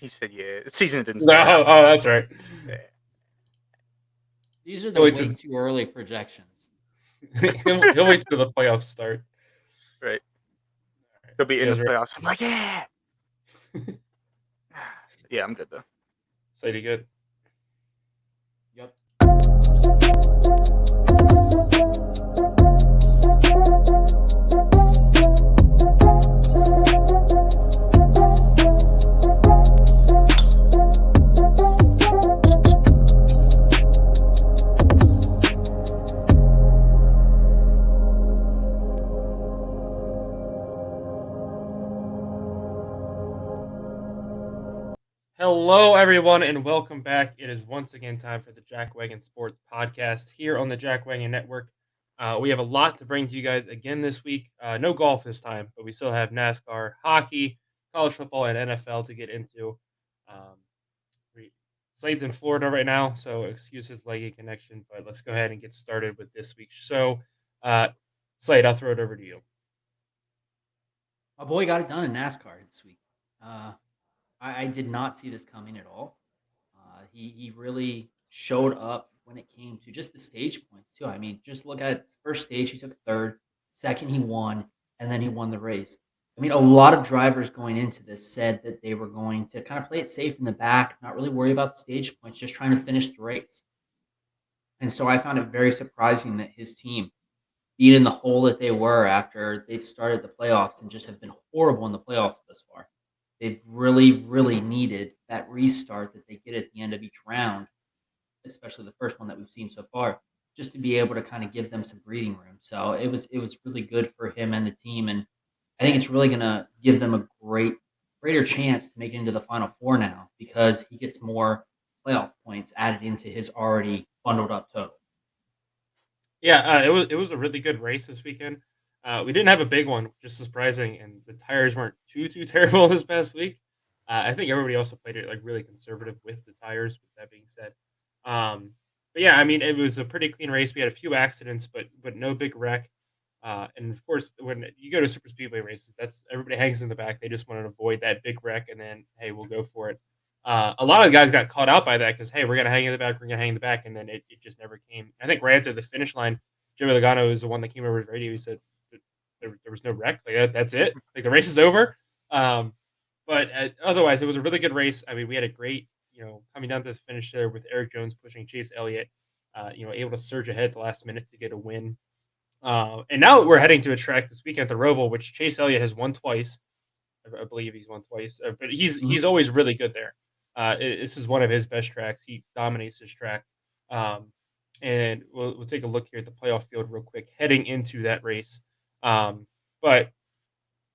He said, "Yeah, the season didn't No, start out." oh, that's right. Yeah. These are the He'll wait way till too early projections. he'll wait till the playoffs start. Right. All right. He'll be You in the guys ready? playoffs. I'm like, yeah. Yeah, I'm good though. Slade, good. Yep. Hello, everyone, and welcome back. It is once again time for the Jackwagon Sports Podcast here on the Jackwagon Network. We have a lot to bring to you guys again this week. No golf this time, but we still have NASCAR, hockey, college football, and NFL to get into. Um, Slade's in Florida right now, so excuse his leggy connection, but let's go ahead and get started with this week's show. Slade, I'll throw it over to you. My boy got it done in NASCAR this week. I did not see this coming at all. He really showed up when it came to just the stage points too. I mean, just look at it. First stage, he took third. Second, he won, and then he won the race. I mean, a lot of drivers going into this said that they were going to kind of play it safe in the back, not really worry about the stage points, just trying to finish the race. And so I found it very surprising that his team, being in the hole that they were after they've started the playoffs and just have been horrible in the playoffs thus far. They've really, really needed that restart that they get at the end of each round, especially the first one that we've seen so far, just to be able to kind of give them some breathing room. So it was really good for him and the team, and I think it's really going to give them a greater chance to make it into the Final Four now because he gets more playoff points added into his already bundled up total. Yeah, it was a really good race this weekend. We didn't have a big one, which is surprising, and the tires weren't too terrible this past week. I think everybody also played it like really conservative with the tires. With that being said, but yeah, I mean it was a pretty clean race. We had a few accidents, but no big wreck. And of course, when you go to super speedway races, that's everybody hangs in the back. They just want to avoid that big wreck, and then hey, we'll go for it. A lot of guys got caught out by that because hey, we're gonna hang in the back, we're gonna hang in the back, and then it just never came. I think right after the finish line, Joey Logano is the one that came over his radio. He said there was no wreck. Like that's it. Like the race is over. Um, but otherwise, it was a really good race. I mean, we had a great coming down to the finish there with Eric Jones pushing Chase Elliott. Able to surge ahead at the last minute to get a win. And now we're heading to a track this weekend, the Roval, which Chase Elliott has won twice. I believe he's won twice, but he's always really good there. This is one of his best tracks. He dominates his track. And we'll take a look here at the playoff field real quick, heading into that race. But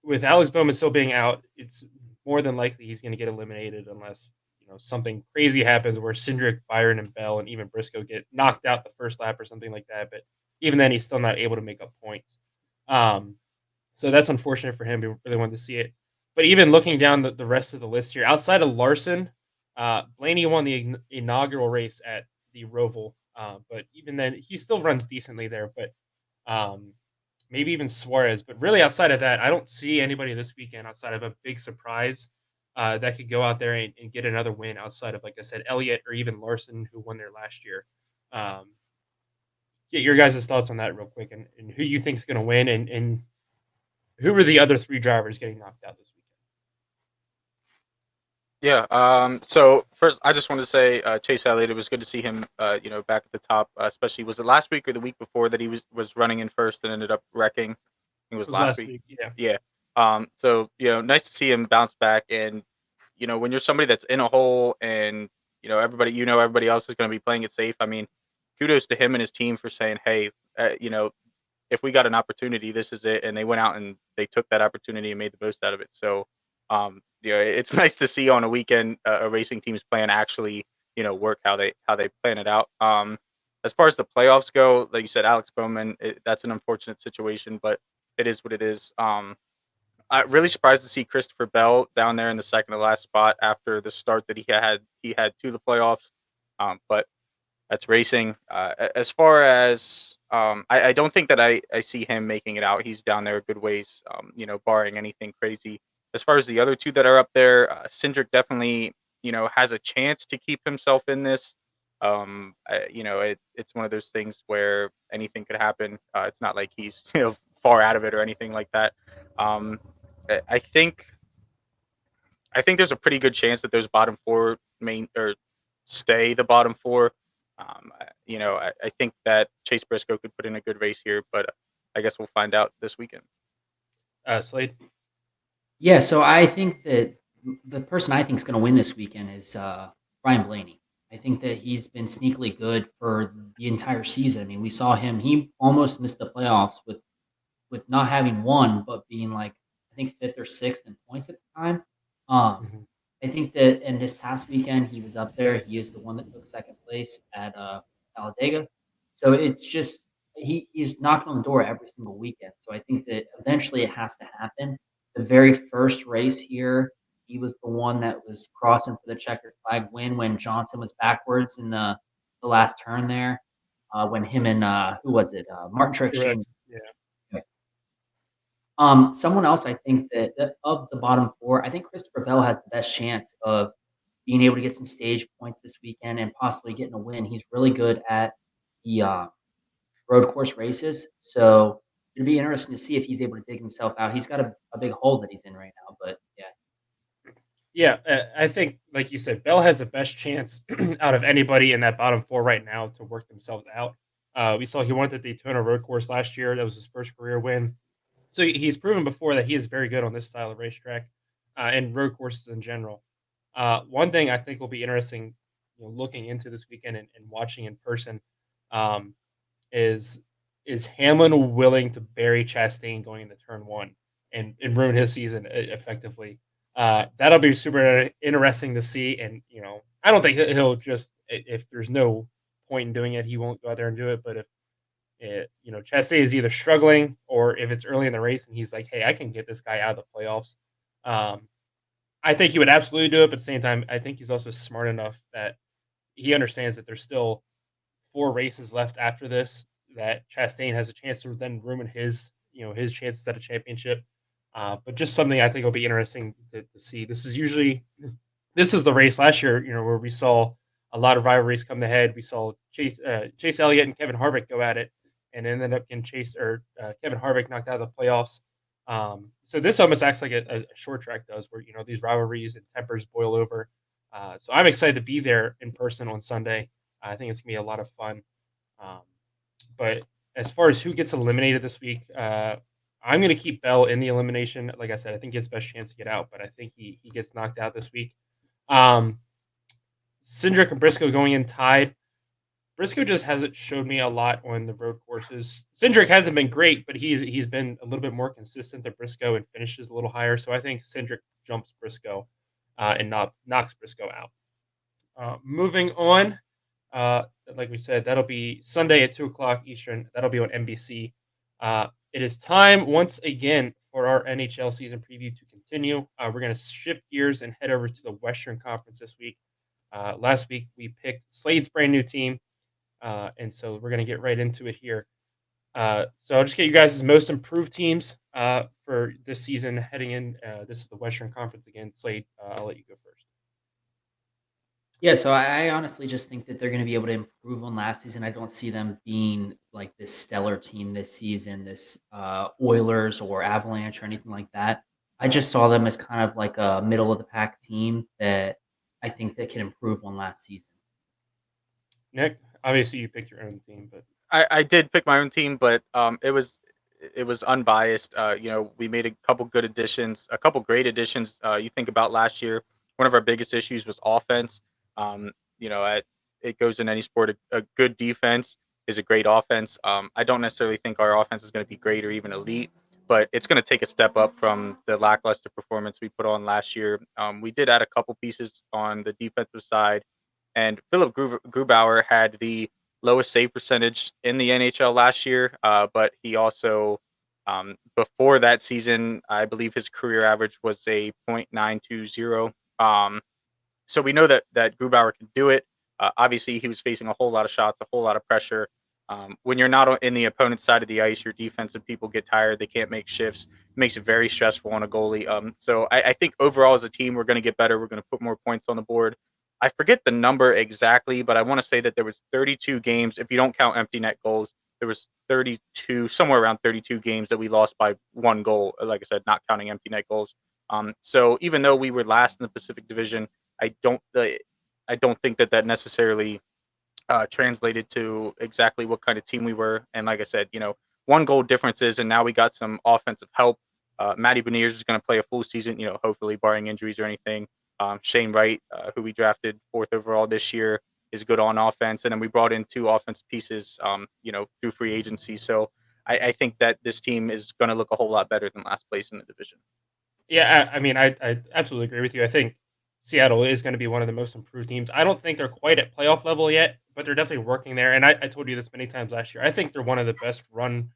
with Alex Bowman still being out, it's more than likely he's going to get eliminated unless something crazy happens where Cindric, Byron, and Bell, and even Briscoe get knocked out the first lap or something like that. But even then, he's still not able to make up points. So that's unfortunate for him. We really wanted to see it. But even looking down the rest of the list here, outside of Larson, Blaney won the inaugural race at the Roval. But even then, he still runs decently there. But maybe even Suarez. But really, outside of that, I don't see anybody this weekend outside of a big surprise that could go out there and get another win outside of, like I said, Elliott or even Larson, who won there last year. Get your guys' thoughts on that real quick and who you think is going to win and who were the other three drivers getting knocked out this weekend? Yeah. So first, I just want to say Chase Elliott. It was good to see him. Back at the top. Especially was it last week or the week before that he was running in first and ended up wrecking. It was last week. Yeah. Yeah. So nice to see him bounce back. And when you're somebody that's in a hole and everybody else is going to be playing it safe. I mean, kudos to him and his team for saying, hey, if we got an opportunity, this is it. And they went out and they took that opportunity and made the most out of it. So, it's nice to see on a weekend a racing team's plan actually, work how they plan it out. As far as the playoffs go, like you said, Alex Bowman, that's an unfortunate situation, but it is what it is. I'm really surprised to see Christopher Bell down there in the second to last spot after the start that he had to the playoffs. But that's racing. As far as I don't think that I see him making it out. He's down there a good ways, barring anything crazy As far as the other two that are up there, Cindric definitely, has a chance to keep himself in this. It's one of those things where anything could happen. It's not like he's far out of it or anything like that. Um, I think there's a pretty good chance that those bottom four main or stay the bottom four. I think that Chase Briscoe could put in a good race here, but I guess we'll find out this weekend. Slade. Yeah, so I think that the person I think is going to win this weekend is Brian Blaney. I think that he's been sneakily good for the entire season. I mean, we saw him; he almost missed the playoffs with not having won, but being like I think fifth or sixth in points at the time. Mm-hmm. I think that in this past weekend he was up there. He is the one that took second place at Talladega. So it's just he's knocking on the door every single weekend. So I think that eventually it has to happen. The very first race here, he was the one that was crossing for the checkered flag win when Johnson was backwards in the last turn there. When him and who was it? Martin Truex Correct. Jr. Yeah. Someone else I think that of the bottom four, I think Christopher Bell has the best chance of being able to get some stage points this weekend and possibly getting a win. He's really good at the road course races, so it'll be interesting to see if he's able to dig himself out. He's got a big hole that he's in right now, but yeah. Yeah, I think, like you said, Bell has the best chance out of anybody in that bottom four right now to work themselves out. We saw he won the Daytona Road Course last year. That was his first career win. So he's proven before that he is very good on this style of racetrack and road courses in general. One thing I think will be interesting, looking into this weekend and watching in person, um, is Hamlin willing to bury Chastain going into turn one and ruin his season effectively? That'll be super interesting to see. And I don't think he'll just if there's no point in doing it, he won't go out there and do it. But if Chastain is either struggling or if it's early in the race and he's like, hey, I can get this guy out of the playoffs. I think he would absolutely do it. But at the same time, I think he's also smart enough that he understands that there's still 4 races left after this, that Chastain has a chance to then ruin his chances at a championship. But just something I think will be interesting to see. This is the race last year, where we saw a lot of rivalries come to head. We saw Chase Elliott and Kevin Harvick go at it, and ended up getting Kevin Harvick knocked out of the playoffs. So this almost acts like a short track does, where these rivalries and tempers boil over. So I'm excited to be there in person on Sunday. I think it's gonna be a lot of fun. Um, but as far as who gets eliminated this week, I'm gonna keep Bell in the elimination. Like I said, I think he has the best chance to get out, but I think he gets knocked out this week. Cindric and Briscoe going in tied. Briscoe just hasn't showed me a lot on the road courses. Cindric hasn't been great, but he's been a little bit more consistent than Briscoe and finishes a little higher. So I think Cindric jumps Briscoe and knocks Briscoe out. Moving on, like we said, that'll be Sunday at 2:00 Eastern. That'll be on NBC. It is time once again for our NHL season preview to continue. We're going to shift gears and head over to the Western Conference this week. Last week we picked Slade's brand new team, and so we're going to get right into it here. So I'll just get you guys' most improved teams for this season heading in. This is the Western Conference again. Slade, I'll let you go first. Yeah, so I honestly just think that they're going to be able to improve on last season. I don't see them being like this stellar team this season, this Oilers or Avalanche or anything like that. I just saw them as kind of like a middle of the pack team that I think that can improve on last season. Nick, obviously you picked your own team, but I did pick my own team, but it was unbiased. We made a couple good additions, a couple great additions. You think about last year, one of our biggest issues was offense. Um, it goes in any sport. A good defense is a great offense. I don't necessarily think our offense is going to be great or even elite, but it's going to take a step up from the lackluster performance we put on last year. We did add a couple pieces on the defensive side, and Philip Grubauer had the lowest save percentage in the NHL last year, but he also, before that season, I believe his career average was a .920. So we know that Grubauer can do it. Obviously, he was facing a whole lot of shots, a whole lot of pressure. When you're not in the opponent's side of the ice, your defensive people get tired. They can't make shifts. It makes it very stressful on a goalie. So I think overall as a team, we're going to get better. We're going to put more points on the board. I forget the number exactly, but I want to say that there was 32 games. If you don't count empty net goals, there was 32, somewhere around 32 games that we lost by 1 goal. Like I said, not counting empty net goals. So even though we were last in the Pacific Division, I don't think that necessarily translated to exactly what kind of team we were. And like I said, 1 goal differences, and now we got some offensive help. Matty Beniers is going to play a full season, hopefully barring injuries or anything. Shane Wright, who we drafted 4th overall this year, is good on offense. And then we brought in 2 offensive pieces, through free agency. So I think that this team is going to look a whole lot better than last place in the division. Yeah, I mean, I absolutely agree with you. I think Seattle is going to be one of the most improved teams. I don't think they're quite at playoff level yet, but they're definitely working there. And I told you this many times last year. I think they're one of the best run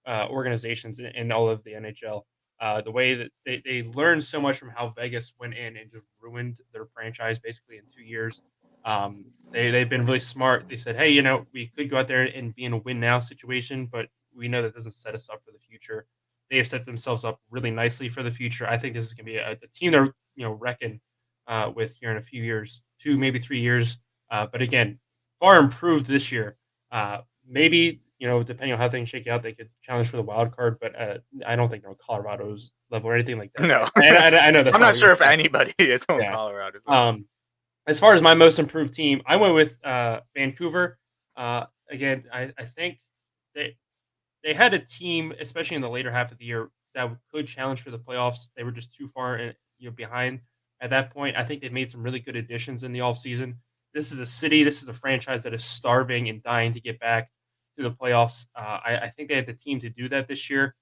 organizations in all of the NHL. The way that they learned so much from how Vegas went in and just ruined their franchise basically in 2 years. They've been really smart. They said, hey, we could go out there and be in a win now situation, but we know that doesn't set us up for the future. They have set themselves up really nicely for the future. I think this is going to be a team they're reckon with here in a few years, 2 maybe 3 years. But again, far improved this year. Maybe depending on how things shake out, they could challenge for the wild card. But I don't think they're on Colorado's level or anything like that. No, I know that's I'm not sure if saying. anybody is on Yeah. Colorado. As far as my most improved team, I went with Vancouver. Again, I think they had a team, especially in the later half of the year, that could challenge for the playoffs. They were just too far behind at that point. I think they've made some really good additions in the offseason. This is a city, this is a franchise that is starving and dying to get back to the playoffs. I think they have the team to do that this year.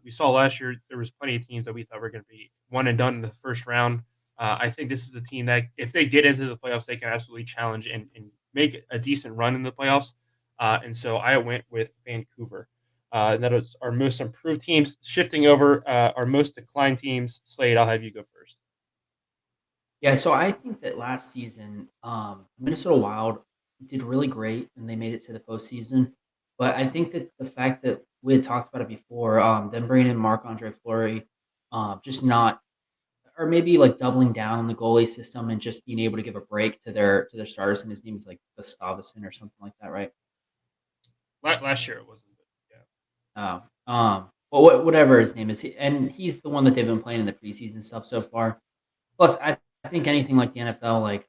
We saw last year there was plenty of teams that we thought were going to be one and done in the first round. I think this is a team that if they get into the playoffs, they can absolutely challenge and make a decent run in the playoffs. And so I went with Vancouver. And that is our most improved teams. Shifting over our most declined teams. Slade, I'll have you go first. Yeah, so I think that last season, Minnesota Wild did really great and they made it to the postseason. But I think that the fact that we had talked about it before, them bringing in Marc-Andre Fleury, just not, or maybe like doubling down on the goalie system and just being able to give a break to their starters. And his name is like Gustavsson or something like that, right? Last year it wasn't. But whatever his name is, he's the one that they've been playing in the preseason stuff so far. Plus, I think anything like the NFL, like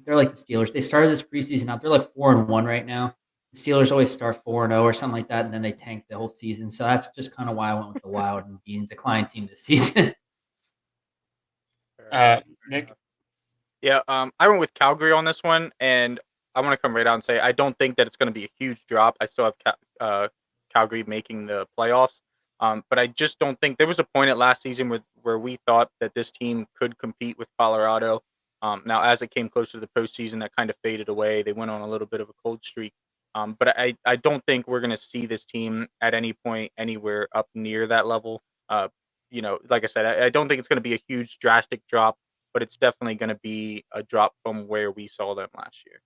they're like the Steelers. They started this preseason out; they're like 4-1 right now. The Steelers always start 4-0 or something like that, and then they tank the whole season. So that's just kind of why I went with the Wild and being declined team this season. Nick? Yeah, I went with Calgary on this one, and I want to come right out and say I don't think that it's going to be a huge drop. I still have Calgary making the playoffs, but I just don't think there was a point at last season where we thought that this team could compete with Colorado. Now, as it came closer to the postseason, that kind of faded away. They went on a little bit of a cold streak, but I don't think we're going to see this team at any point anywhere up near that level. Like I said, I don't think it's going to be a huge drastic drop, but it's definitely going to be a drop from where we saw them last year.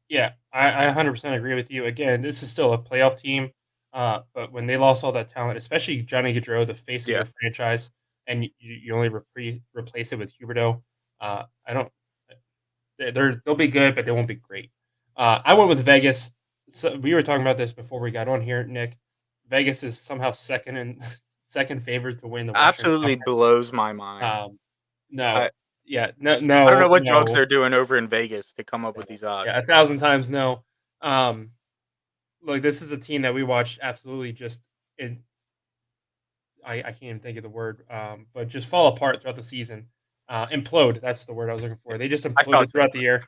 Yeah, I 100% agree with you. Again, this is still a playoff team, but when they lost all that talent, especially Johnny Gaudreau, the face of your franchise, and you only replace it with Huberdeau, I don't. They'll be good, but they won't be great. I went with Vegas. So we were talking about this before we got on here, Nick. Vegas is somehow second favorite to win the Western Absolutely Conference. blows my mind. No, no. I don't know what drugs they're doing over in Vegas to come up with these odds. Yeah, 1,000 times no. Look, this is a team that we watched absolutely just I can't even think of the word, but just fall apart throughout the season. Implode, that's the word I was looking for. They just imploded throughout the year.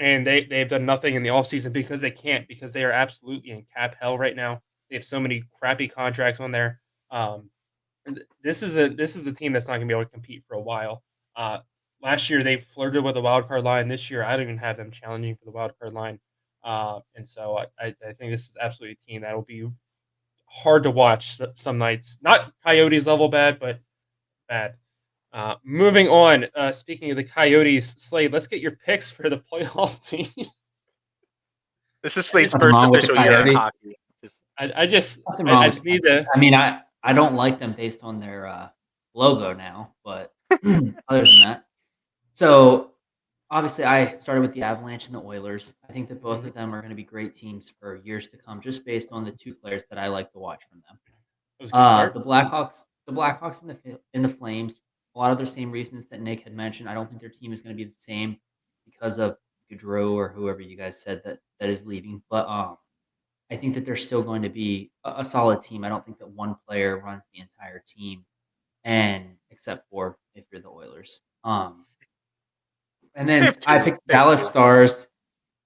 And they've done nothing in the offseason because they can't, because they are absolutely in cap hell right now. They have so many crappy contracts on there. This is a team that's not going to be able to compete for a while. Last year they flirted with the wild card line. This year I don't even have them challenging for the wild card line. And so I think this is absolutely a team that will be hard to watch some nights. Not Coyotes level bad, but bad. Moving on. Speaking of the Coyotes, Slade, let's get your picks for the playoff team. This is Slade's Nothing first wrong with the official year in Coyotes. hockey. Just, I just Nothing wrong I with just the need Coyotes. to. I mean, I don't like them based on their logo now, but other than that, so obviously I started with the Avalanche and the Oilers. I think that both Mhm. of them are going to be great teams for years to come, just based on the two players that I like to watch from them. It was a good start. The Blackhawks and the Flames. A lot of the same reasons that Nick had mentioned. I don't think their team is going to be the same because of Gaudreau or whoever you guys said that is leaving. But I think that they're still going to be a solid team. I don't think that one player runs the entire team, and except for if you're the Oilers. And they have then I two. picked They have Dallas two. Stars.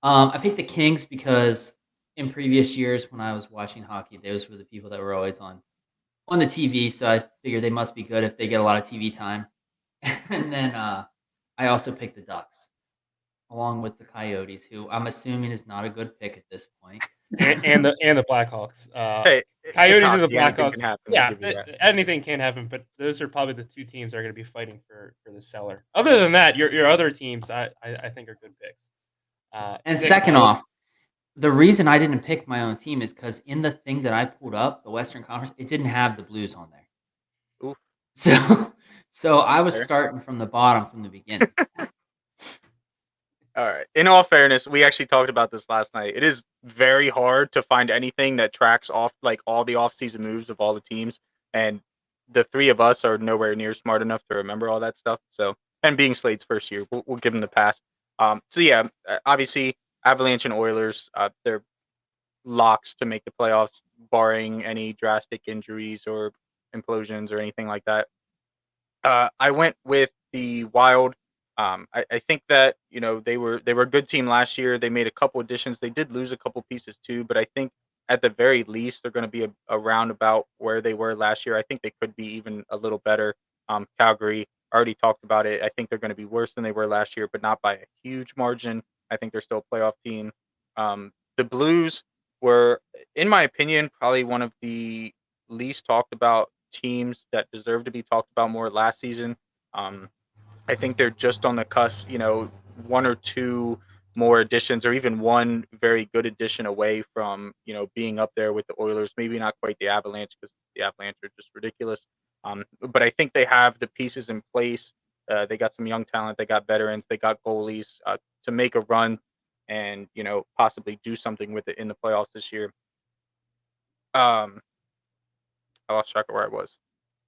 I picked the Kings because in previous years when I was watching hockey, those were the people that were always on the TV. So I figured they must be good if they get a lot of TV time. And then I also picked the Ducks along with the Coyotes, who I'm assuming is not a good pick at this point. And the Blackhawks. Hey, it's Coyotes and the hockey. Anything can Blackhawks. happen. I'll Yeah, give you that. anything can happen, but those are probably the two teams that are going to be fighting for the cellar. Other than that, your other teams, I think are good picks. And Nick, second off, the reason I didn't pick my own team is because in the thing that I pulled up, the Western Conference, it didn't have the Blues on there. Oof, So so I was fair. starting from the bottom from the beginning. All right. In all fairness, we actually talked about this last night. It is very hard to find anything that tracks off like all the off-season moves of all the teams, and the three of us are nowhere near smart enough to remember all that stuff. So, and being Slade's first year, we'll give him the pass. So yeah, obviously Avalanche and Oilers, they're locks to make the playoffs, barring any drastic injuries or implosions or anything like that. I went with the Wild. I think that they were a good team last year. They made a couple additions. They did lose a couple pieces too, but I think at the very least they're going to be around about where they were last year. I think they could be even a little better. Calgary already talked about it. I think they're going to be worse than they were last year, but not by a huge margin. I think they're still a playoff team. The Blues were, in my opinion, probably one of the least talked about teams that deserve to be talked about more last season. Um, I think they're just on the cusp, one or two more additions, or even one very good addition away from, being up there with the Oilers. Maybe not quite the Avalanche because the Avalanche are just ridiculous. But I think they have the pieces in place. They got some young talent. They got veterans. They got goalies to make a run and possibly do something with it in the playoffs this year. Um, I lost track of where I was.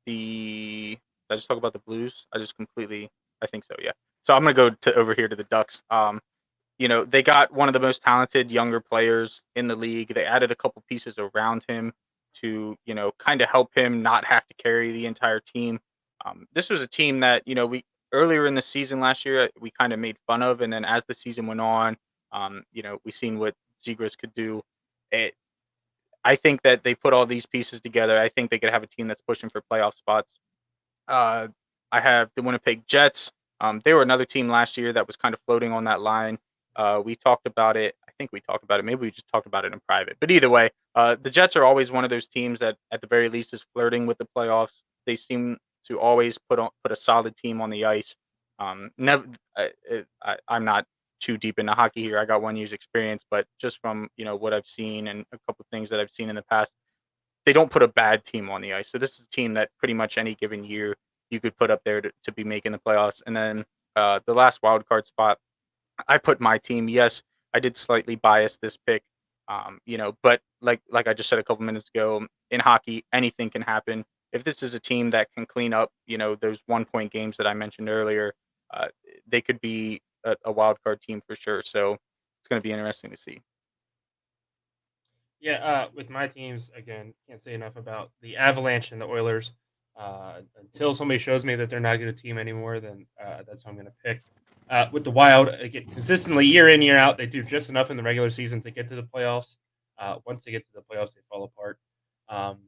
Did I just talk about the Blues? I think so, yeah. So I'm gonna go to over here to the Ducks. They got one of the most talented younger players in the league. They added a couple pieces around him to, kind of help him not have to carry the entire team. This was a team that, we earlier in the season last year we kind of made fun of, and then as the season went on, we seen what Zegras could do. It, I think that they put all these pieces together. I think they could have a team that's pushing for playoff spots. Uh, I have the Winnipeg Jets. They were another team last year that was kind of floating on that line. We talked about it. I think we talked about it. Maybe we just talked about it in private. But either way, the Jets are always one of those teams that, at the very least, is flirting with the playoffs. They seem to always put a solid team on the ice. Never, I'm not too deep into hockey here. I got 1 year's experience, but just from what I've seen and a couple things that I've seen in the past, they don't put a bad team on the ice. So this is a team that pretty much any given year you could put up there to be making the playoffs. And then the last wild card spot, I put my team. Yes, I did slightly bias this pick, but like I just said a couple minutes ago, in hockey, anything can happen. If this is a team that can clean up, those 1 point games that I mentioned earlier, uh, they could be a wild card team for sure. So it's going to be interesting to see. Yeah, with my teams again, can't say enough about the Avalanche and the Oilers. Until somebody shows me that they're not a good team anymore, then that's who I'm going to pick. With the Wild, again, consistently year in year out, they do just enough in the regular season to get to the playoffs. Once they get to the playoffs, they fall apart. Um,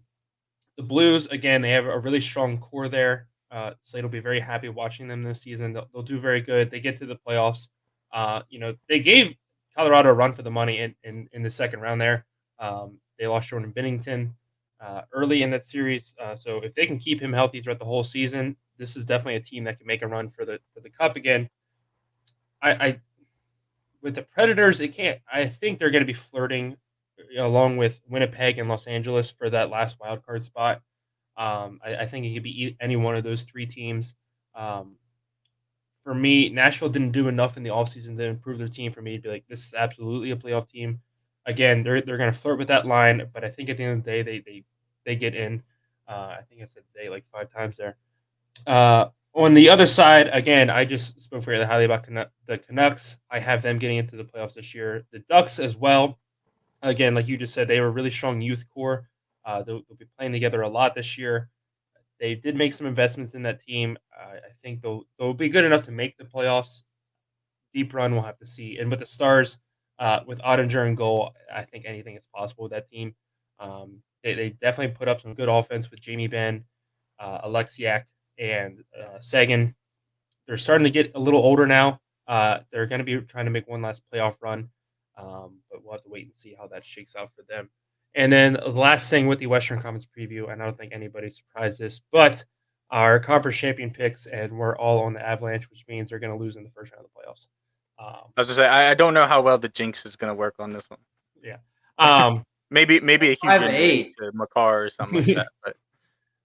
the Blues, again, they have a really strong core there. Slade will be very happy watching them this season. They'll do very good. They get to the playoffs. They gave Colorado a run for the money in the second round there. They lost Jordan Binnington early in that series. So if they can keep him healthy throughout the whole season, this is definitely a team that can make a run for the cup again. I with the Predators, it can't. I think they're going to be flirting along with Winnipeg and Los Angeles for that last wild card spot. I think it could be any one of those three teams. Um, for me, Nashville didn't do enough in the offseason to improve their team for me to be like, this is absolutely a playoff team. Again, they're going to flirt with that line, but I think at the end of the day, they get in. I think I said they like 5 times there. On the other side, again, I just spoke very highly about the Canucks. I have them getting into the playoffs this year. The Ducks as well. Again, like you just said, they were a really strong youth core. They'll be playing together a lot this year. They did make some investments in that team. I think they'll be good enough to make the playoffs. Deep run, we'll have to see. And with the Stars, with Ottinger in goal, I think anything is possible with that team. They definitely put up some good offense with Jamie Benn, Alexiak, and Sagan. They're starting to get a little older now. They're going to be trying to make one last playoff run, but we'll have to wait and see how that shakes out for them. And then the last thing with the Western Conference preview, and I don't think anybody's surprised this, but our conference champion picks, and we're all on the Avalanche, which means they're going to lose in the first round of the playoffs. I was gonna say I don't know how well the jinx is gonna work on this one. Yeah. Maybe a huge injury 5-8. to Makar or something like that. But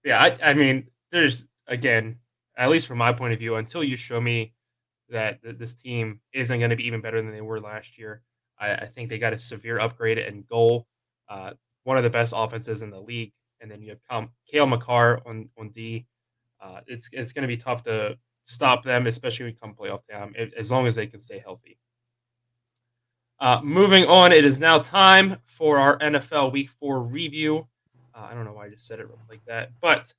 Yeah, I mean, there's again, at least from my point of view, until you show me that this team isn't going to be even better than they were last year, I think they got a severe upgrade in goal. Uh, One of the best offenses in the league, and then you have Kale McCarr on D. It's going to be tough to stop them, especially when come playoff time, as long as they can stay healthy. Moving on, it is now time for our NFL Week 4 review. I don't know why I just said it like that, but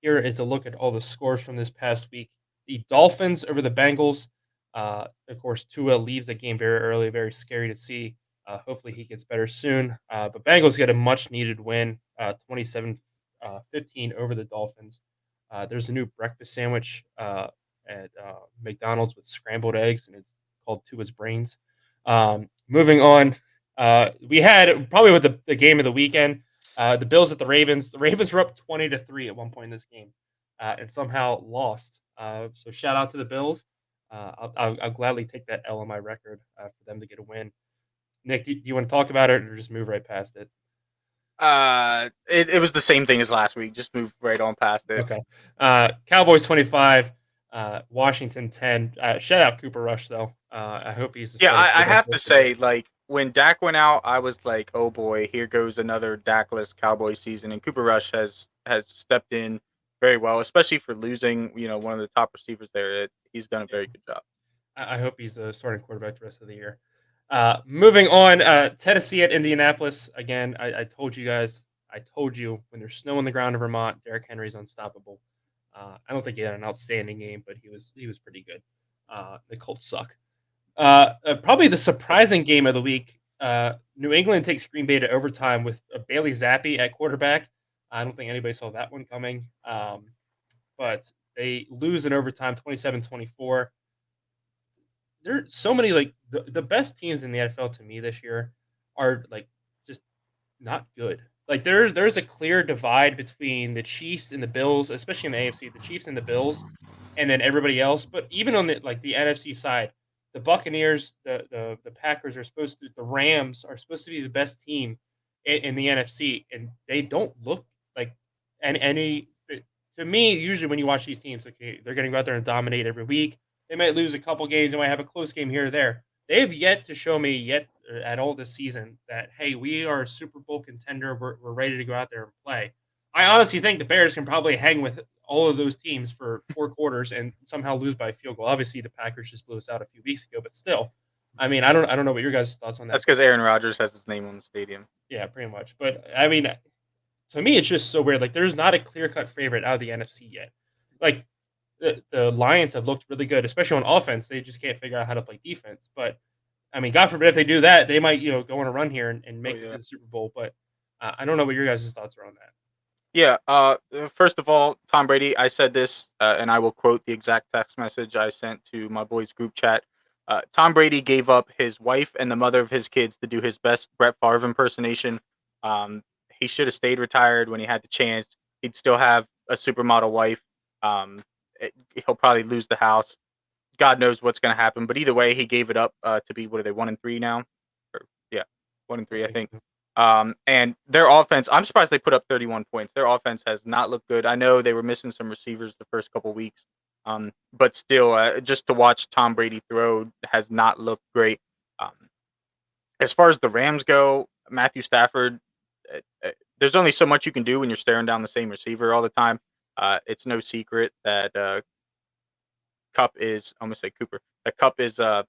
here is a look at all the scores from this past week. The Dolphins over the Bengals. Of course, Tua leaves the game very early, very scary to see. Hopefully he gets better soon. But Bengals get a much-needed win, 27-15 over the Dolphins. There's a new breakfast sandwich at McDonald's with scrambled eggs, and it's called Tua's Brains. Moving on, we had probably with the game of the weekend, the Bills at the Ravens. The Ravens were up 20-3 at one point in this game, and somehow lost. So shout out to the Bills. I'll gladly take that L on my record for them to get a win. Nick, do you want to talk about it or just move right past it? it was the same thing as last week. Just move right on past it. Okay. Cowboys 25, Washington 10. Shout out Cooper Rush though. I hope he's the Yeah, starting I have quarterback to this year. say, like when Dak went out, I was like, oh boy, here goes another Dakless Cowboy season. And Cooper Rush has stepped in very well, especially for losing, one of the top receivers there. He's done a very good job. I hope he's the starting quarterback the rest of the year. Moving on, Tennessee at Indianapolis. Again, I told you guys, I told you when there's snow on the ground in Vermont, Derrick Henry's unstoppable. I don't think he had an outstanding game, but he was pretty good. The Colts suck. Probably the surprising game of the week. New England takes Green Bay to overtime with Bailey Zappi at quarterback. I don't think anybody saw that one coming. But they lose in overtime 27-24. There's so many like the best teams in the NFL to me this year are like just not good. Like there's a clear divide between the Chiefs and the Bills, especially in the AFC, the Chiefs and the Bills, and then everybody else. But even on the NFC side, the Buccaneers, the Packers are supposed to, the Rams are supposed to be the best team in the NFC, and they don't look like any. To me, usually when you watch these teams, okay, they're going to go out there and dominate every week. They might lose a couple games. They might have a close game here or there. They have yet to show me at all this season that, hey, we are a Super Bowl contender. We're ready to go out there and play. I honestly think the Bears can probably hang with all of those teams for 4 quarters and somehow lose by a field goal. Obviously, the Packers just blew us out a few weeks ago, but still, I mean, I don't know what your guys' thoughts on that. That's because Aaron Rodgers has his name on the stadium. Yeah, pretty much. But I mean, to me, it's just so weird. Like, there's not a clear-cut favorite out of the NFC yet. Like, the Lions have looked really good, especially on offense. They just can't figure out how to play defense. But I mean, God forbid if they do that, they might go on a run here and make it to the Super Bowl. But I don't know what your guys' thoughts are on that. Yeah. First of all, Tom Brady. I said this, and I will quote the exact text message I sent to my boys' group chat. Tom Brady gave up his wife and the mother of his kids to do his best Brett Favre impersonation. He should have stayed retired when he had the chance. He'd still have a supermodel wife. He'll probably lose the house. God knows what's going to happen. But either way, he gave it up to be, what are they, 1-3 now? Or, yeah, 1-3, I think. And their offense, I'm surprised they put up 31 points. Their offense has not looked good. I know they were missing some receivers the first couple weeks, but still, just to watch Tom Brady throw has not looked great. Um, as far as the Rams go, Matthew Stafford, there's only so much you can do when you're staring down the same receiver all the time. It's no secret that Cup is, I'm gonna say Cooper. That Cup is, the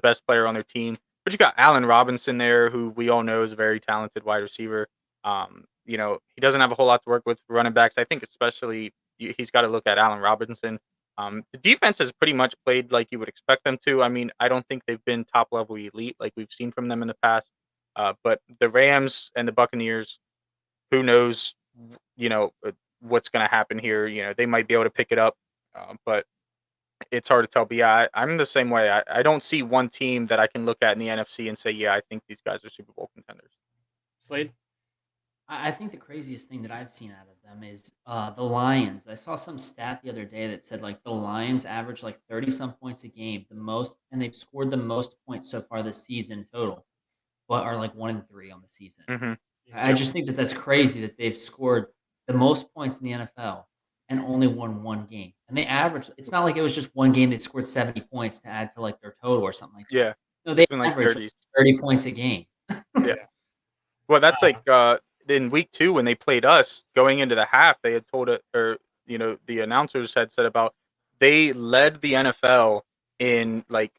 best player on their team. But you got Allen Robinson there, who we all know is a very talented wide receiver. He doesn't have a whole lot to work with for running backs. I think especially he's got to look at Allen Robinson. The defense has pretty much played like you would expect them to. I mean, I don't think they've been top level elite like we've seen from them in the past. But the Rams and the Buccaneers, who knows, what's going to happen here. They might be able to pick it up, but it's hard to tell. But yeah, I'm the same way. I don't see one team that I can look at in the NFC and say, yeah, I think these guys are Super Bowl contenders. Slade? I think the craziest thing that I've seen out of them is the Lions. I saw some stat the other day that said like the Lions average like 30-some points a game, the most, and they've scored the most points so far this season total, but are like 1-3 on the season. Mm-hmm. I just think that that's crazy that they've scored the most points in the NFL and only won one game. And they average. It's not like it was just one game they scored 70 points to add to like their total or something like that. Yeah, No, they it's been like average 30s. 30 points a game. Yeah. Well, that's like in week 2 when they played us going into the half, they had told it, or the announcers had said about they led the NFL in like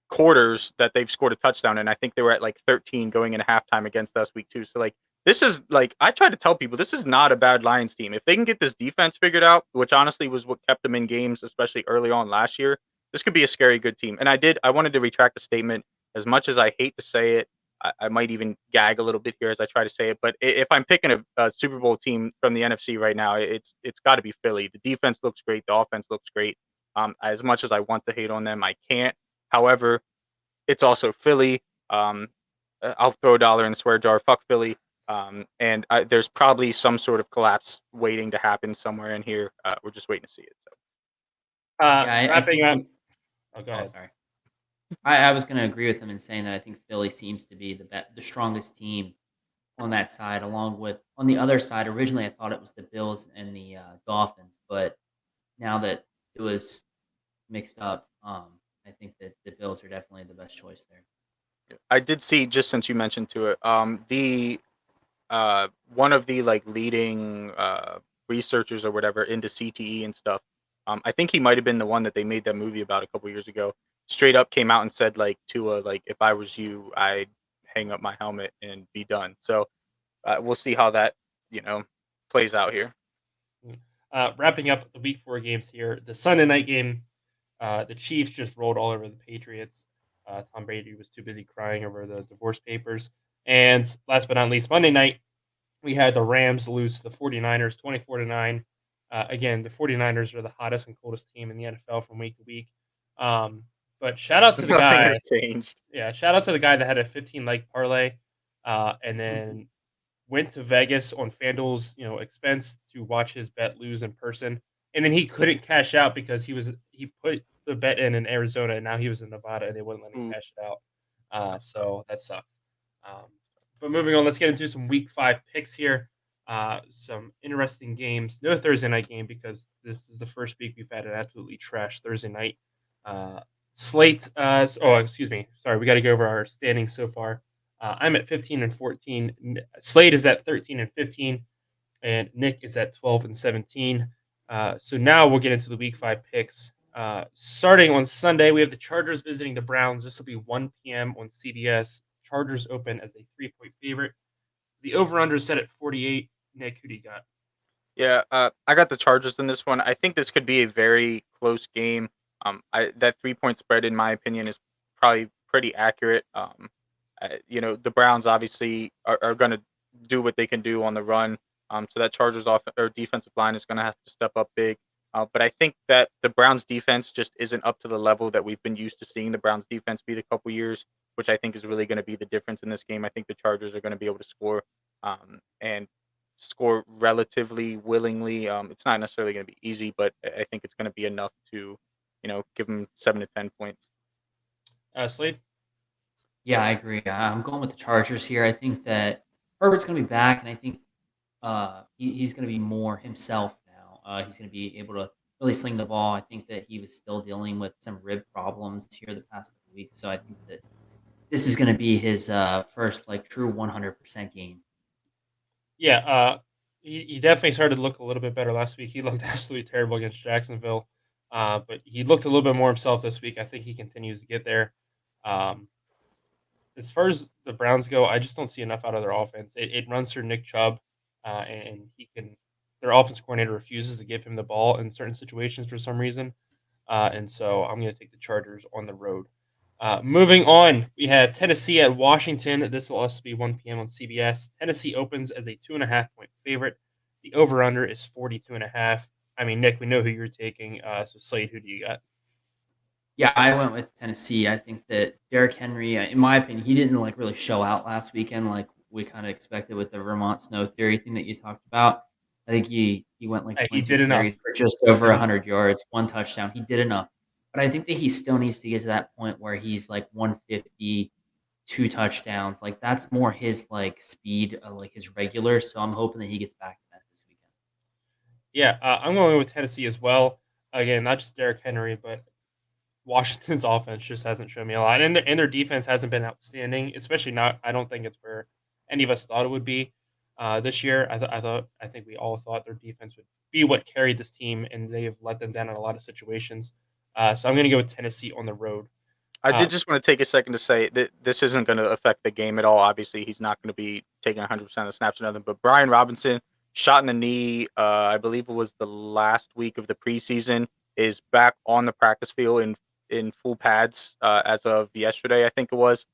quarters that they've scored a touchdown, and I think they were at like 13 going into halftime against us week 2. So like this is like I try to tell people this is not a bad Lions team. If they can get this defense figured out, which honestly was what kept them in games, especially early on last year, this could be a scary good team. And I wanted to retract the statement. As much as I hate to say it, I might even gag a little bit here as I try to say it. But if I'm picking a Super Bowl team from the NFC right now, it's got to be Philly. The defense looks great. The offense looks great. As much as I want to hate on them, I can't. However, it's also Philly. I'll throw a dollar in the swear jar. Fuck Philly. And there's probably some sort of collapse waiting to happen somewhere in here. We're just waiting to see it. So. Wrapping up. Oh, go ahead. Sorry. I was going to agree with him in saying that I think Philly seems to be the strongest team on that side, along with on the other side. Originally, I thought it was the Bills and the Dolphins, but now that it was mixed up, I think that the Bills are definitely the best choice there. I did see, just since you mentioned to it, the one of the like leading researchers or whatever into CTE and stuff. I think he might have been the one that they made that movie about a couple years ago. Straight up came out and said like Tua, like if I was you, I'd hang up my helmet and be done. So we'll see how that plays out here. Wrapping up the week 4 games here, the Sunday night game, the Chiefs just rolled all over the Patriots. Tom Brady was too busy crying over the divorce papers. And last but not least, Monday night, we had the Rams lose to the 49ers 24-9. Again, the 49ers are the hottest and coldest team in the NFL from week to week. But shout out to the guy. Has changed. Yeah, shout out to the guy that had a 15-leg parlay and then went to Vegas on FanDuel's expense to watch his bet lose in person. And then he couldn't cash out because he put the bet in Arizona and now he was in Nevada and they wouldn't let him cash it out. So that sucks. But moving on, let's get into some week 5 picks here. Some interesting games. No Thursday night game because this is the first week we've had an absolutely trash Thursday night slate. Excuse me. Sorry, we got to go over our standings so far. I'm at 15-14. Slade is at 13-15, and Nick is at 12-17. So now we'll get into the week 5 picks. Starting on Sunday, we have the Chargers visiting the Browns. This will be 1 p.m. on CBS. Chargers open as a 3-point favorite. The over-under is set at 48. Nick, who do you got? Yeah, I got the Chargers in this one. I think this could be a very close game. That 3-point spread, in my opinion, is probably pretty accurate. The Browns obviously are going to do what they can do on the run. So that Chargers defensive line is going to have to step up big. But I think that the Browns defense just isn't up to the level that we've been used to seeing the Browns defense be the couple years, which I think is really going to be the difference in this game. I think the Chargers are going to be able to score and score relatively willingly. It's not necessarily going to be easy, but I think it's going to be enough to give them 7 to 10 points. Slade. Yeah, I agree. I'm going with the Chargers here. I think that Herbert's going to be back, and I think he's going to be more himself now. He's going to be able to really sling the ball. I think that he was still dealing with some rib problems here the past couple weeks, so I think that this is going to be his first true 100% game. Yeah, he definitely started to look a little bit better last week. He looked absolutely terrible against Jacksonville, but he looked a little bit more himself this week. I think he continues to get there. Um, as far as the Browns go, I just don't see enough out of their offense. It runs through Nick Chubb, and he can. Their offense coordinator refuses to give him the ball in certain situations for some reason, and so I'm going to take the Chargers on the road. Moving on, we have Tennessee at Washington. This will also be 1 p.m. on CBS. Tennessee opens as a 2.5-point favorite. The over/under is 42.5. I mean, Nick, we know who you're taking. So Slade, who do you got? Yeah, I went with Tennessee. I think that Derrick Henry, in my opinion, he didn't really show out last weekend like we kind of expected with the Vermont snow theory thing that you talked about. I think he went Hey, he 22 did enough. carries for just He over did enough. 100 yards, 1 touchdown. He did enough. But I think that he still needs to get to that point where he's 150, 2 touchdowns. That's more his speed, his regular. So I'm hoping that he gets back to that this weekend. Yeah, I'm going with Tennessee as well. Again, not just Derrick Henry, but Washington's offense just hasn't shown me a lot, and their defense hasn't been outstanding. Especially not. I don't think it's where any of us thought it would be this year. I think we all thought their defense would be what carried this team, and they have let them down in a lot of situations. So I'm going to go with Tennessee on the road. I Uh, did just want to take a second to say that this isn't going to affect the game at all. Obviously, he's not going to be taking 100% of the snaps or nothing. But Brian Robinson, shot in the knee, I believe it was the last week of the preseason, is back on the practice field in full pads as of yesterday, I think it was,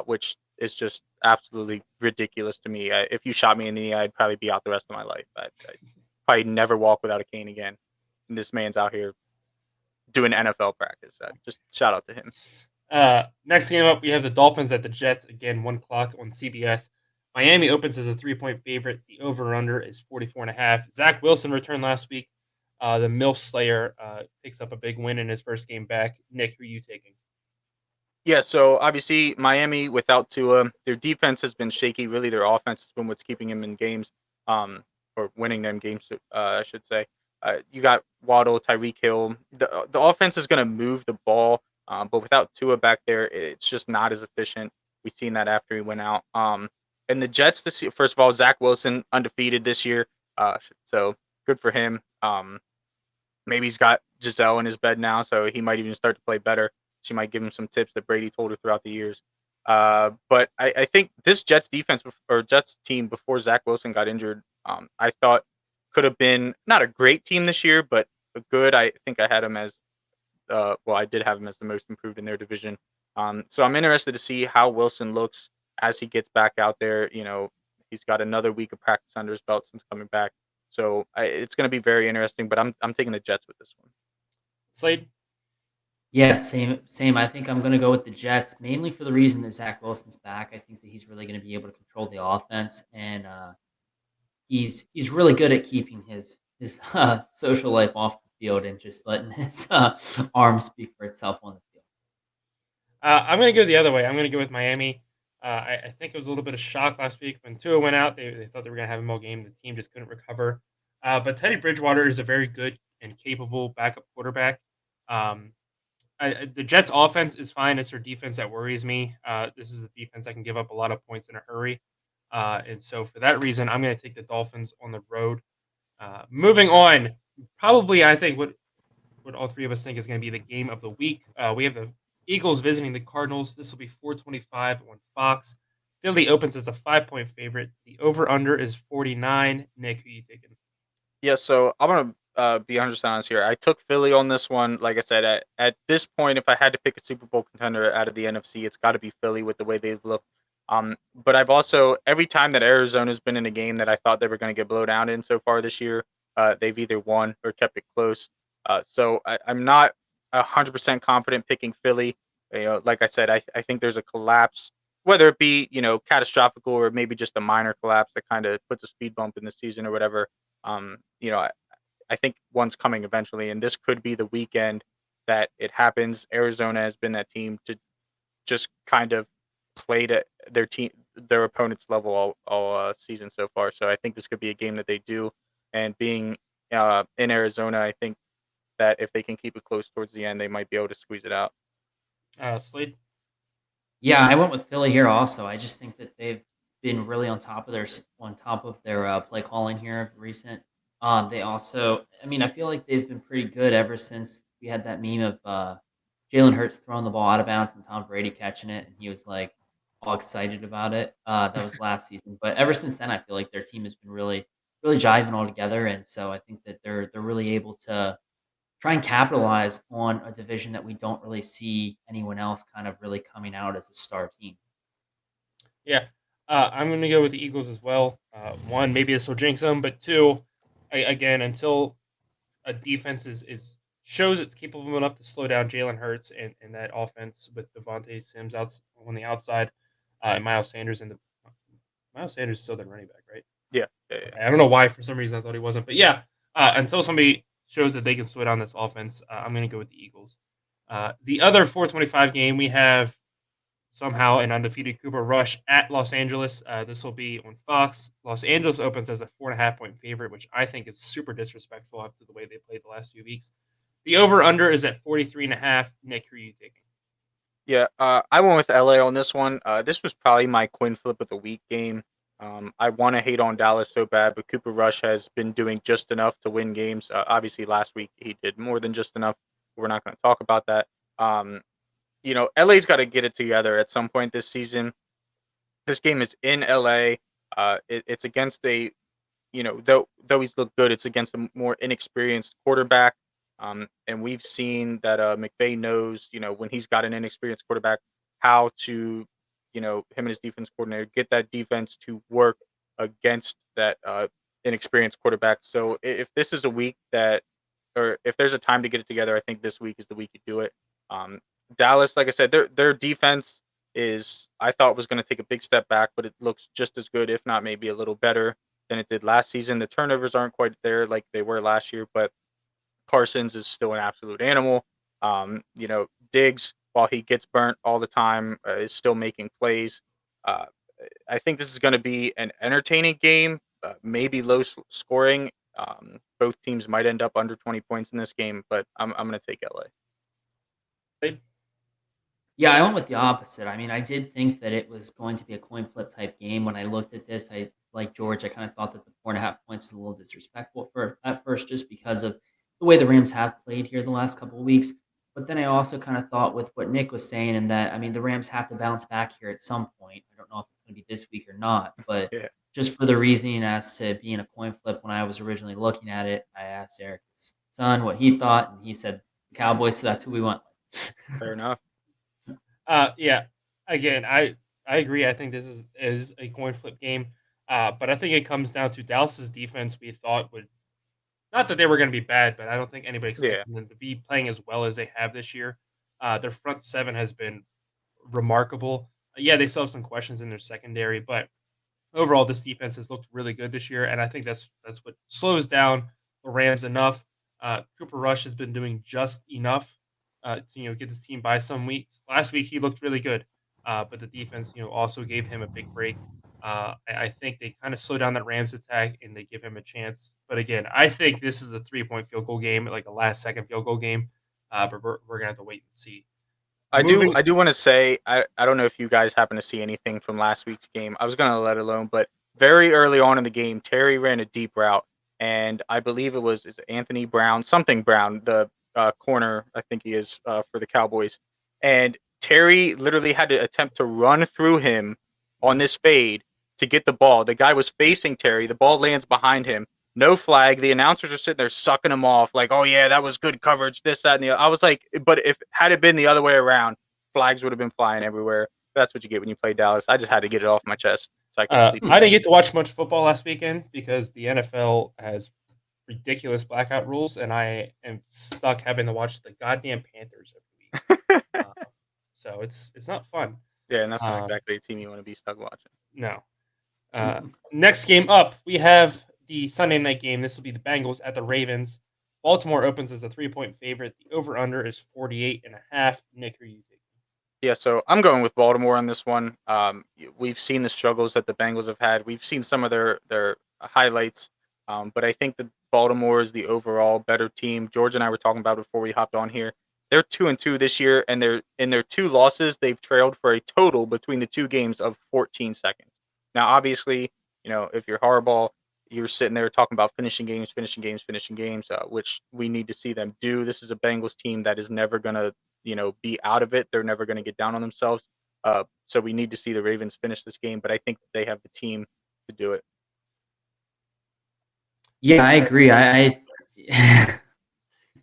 which is just absolutely ridiculous to me. If you shot me in the knee, I'd probably be out the rest of my life. I'd probably never walk without a cane again. And this man's out here doing NFL practice. Just shout out to him. Next game up, we have the Dolphins at the Jets. Again, 1 o'clock on CBS. Miami opens as a 3-point favorite. The over/under is 44.5. Zach Wilson returned last week. The MILF Slayer picks up a big win in his first game back. Nick, who are you taking? Yeah, so obviously Miami without Tua, their defense has been shaky. Really, their offense has been what's keeping them in games, or winning them games, I should say. You got Waddle, Tyreek Hill. The offense is going to move the ball, but without Tua back there, it's just not as efficient. We've seen that after he went out. And the Jets this year, first of all, Zach Wilson undefeated this year, so good for him. Maybe he's got Giselle in his bed now, so he might even start to play better. She might give him some tips that Brady told her throughout the years. But I think this Jets defense or Jets team before Zach Wilson got injured, I thought could have been not a great team this year, but a good. I think I had him as I did have him as the most improved in their division. So I'm interested to see how Wilson looks as he gets back out there. He's got another week of practice under his belt since coming back. So it's going to be very interesting, but I'm taking the Jets with this one. Slade? Yeah, same. I think I'm going to go with the Jets, mainly for the reason that Zach Wilson's back. I think that he's really going to be able to control the offense, and he's really good at keeping his social life off the field and just letting his arm speak for itself on the field. I'm going to go the other way. I'm going to go with Miami. I think it was a little bit of shock last week when Tua went out. They thought they were going to have him all game. The team just couldn't recover. But Teddy Bridgewater is a very good and capable backup quarterback. Um, the Jets' offense is fine. It's their defense that worries me. This is a defense that can give up a lot of points in a hurry. And so for that reason, I'm going to take the Dolphins on the road. Moving on, probably I think what all three of us think is going to be the game of the week. We have the Eagles visiting the Cardinals. This will be 4:25 on Fox. Philly opens as a 5-point favorite. The over/under is 49. Nick, who are you taking? Yeah, so I'm gonna be 100% honest here. I took Philly on this one. Like I said, at this point, if I had to pick a Super Bowl contender out of the NFC, it's got to be Philly with the way they've looked. But I've also every time that Arizona's been in a game that I thought they were going to get blown out in so far this year, they've either won or kept it close. So I'm not 100% confident picking Philly. Like I said, I think there's a collapse, whether it be catastrophic or maybe just a minor collapse that kind of puts a speed bump in the season or whatever. I think one's coming eventually, and this could be the weekend that it happens. Arizona has been that team to just kind of played at their opponent's level all season so far. So I think this could be a game that they do. And being in Arizona, I think that if they can keep it close towards the end, they might be able to squeeze it out. Slade. Yeah, I went with Philly here also. I just think that they've been really on top of their play calling here of recent. They also, I mean, I feel like they've been pretty good ever since we had that meme of Jalen Hurts throwing the ball out of bounds and Tom Brady catching it, and he was like all excited about it. That was last season, but ever since then, I feel like their team has been really jiving all together, and so I think that they're really able to try and capitalize on a division that we don't really see anyone else kind of really coming out as a star team. Yeah, I'm going to go with the Eagles as well. One, maybe this will jinx them, but two, again, until a defense is shows it's capable enough to slow down Jalen Hurts and that offense with Devontae Sims on the outside, and Miles Sanders Miles Sanders is still the running back, right? Yeah. Okay, I don't know why for some reason I thought he wasn't, but yeah, until somebody shows that they can slow down this offense, I'm going to go with the Eagles. The other 425 game we have somehow an undefeated Cooper Rush at Los Angeles. This will be on Fox. Los Angeles opens as a 4.5-point favorite, which I think is super disrespectful after the way they played the last few weeks. The over/under is at 43.5. Nick, who are you taking? Yeah, I went with LA on this one. This was probably my coin flip of the week game. I want to hate on Dallas so bad, but Cooper Rush has been doing just enough to win games. Obviously, last week he did more than just enough. We're not going to talk about that. LA's got to get it together at some point this season. This game is in LA. It's against though he's looked good, it's against a more inexperienced quarterback. And we've seen that McVay knows, when he's got an inexperienced quarterback, how to, him and his defense coordinator get that defense to work against that inexperienced quarterback. So if this is a week or if there's a time to get it together, I think this week is the week you do it. Um, Dallas, like I said, their defense I thought was going to take a big step back, but it looks just as good, if not maybe a little better than it did last season. The turnovers aren't quite there like they were last year, but Parsons is still an absolute animal. Diggs, while he gets burnt all the time, is still making plays. Uh, I think this is going to be an entertaining game, maybe scoring. Both teams might end up under 20 points in this game, but I'm going to take LA. Yeah, I went with the opposite. I mean, I did think that it was going to be a coin flip type game. When I looked at this, like George, I kind of thought that the 4.5 points was a little disrespectful at first, just because of the way the Rams have played here the last couple of weeks. But then I also kind of thought with what Nick was saying, and that I mean, the Rams have to bounce back here at some point. I don't know if it's going to be this week or not, but Yeah. just for the reasoning as to being a coin flip, when I was originally looking at it, I asked Eric's son what he thought, and he said the Cowboys. So that's who we went with. Fair enough. Yeah. Again, I agree. I think this is a coin flip game. But I think it comes down to Dallas's defense. We thought would not that they were going to be bad, but I don't think anybody expected them to be playing as well as they have this year. Their front seven has been remarkable. Yeah, they still have some questions in their secondary, but overall, this defense has looked really good this year, and I think that's what slows down the Rams enough. Cooper Rush has been doing just enough to get this team by some weeks. Last week he looked really good, but the defense also gave him a big break. I think they kind of slow down that Rams attack and they give him a chance. But again, I think this is a 3-point field goal game, like a last second field goal game. But we're gonna have to wait and see. I do want to say I don't know if you guys happen to see anything from last week's game. I was gonna let it alone, but very early on in the game, Terry ran a deep route, and I believe is Anthony Brown, something Brown, the corner I think he is for the Cowboys, and Terry literally had to attempt to run through him on this fade to get the ball. The guy was facing Terry. The ball lands behind him. No flag. The announcers are sitting there sucking him off, like, "Oh yeah, that was good coverage." This, that, and the other. I was like, but if had it been the other way around, flags would have been flying everywhere. That's what you get when you play Dallas. I just had to get it off my chest so I could sleep. I didn't get to watch much football last weekend because the NFL has ridiculous blackout rules, and I am stuck having to watch the goddamn Panthers every week. So it's not fun. Yeah, and that's not exactly a team you want to be stuck watching. No. Next game up, we have the Sunday night game. This will be the Bengals at the Ravens. Baltimore opens as a 3-point favorite. The over/under is 48.5. Nick, who are you taking? Yeah, so I'm going with Baltimore on this one. We've seen the struggles that the Bengals have had. We've seen some of their highlights, but I think that Baltimore is the overall better team. George and I were talking about before we hopped on here. They're 2-2 this year, and they're in their two losses. They've trailed for a total between the two games of 14 seconds. Now, obviously, if you're Harbaugh, you're sitting there talking about finishing games, which we need to see them do. This is a Bengals team that is never gonna be out of it. They're never going to get down on themselves. So we need to see the Ravens finish this game, but I think they have the team to do it. Yeah, I agree.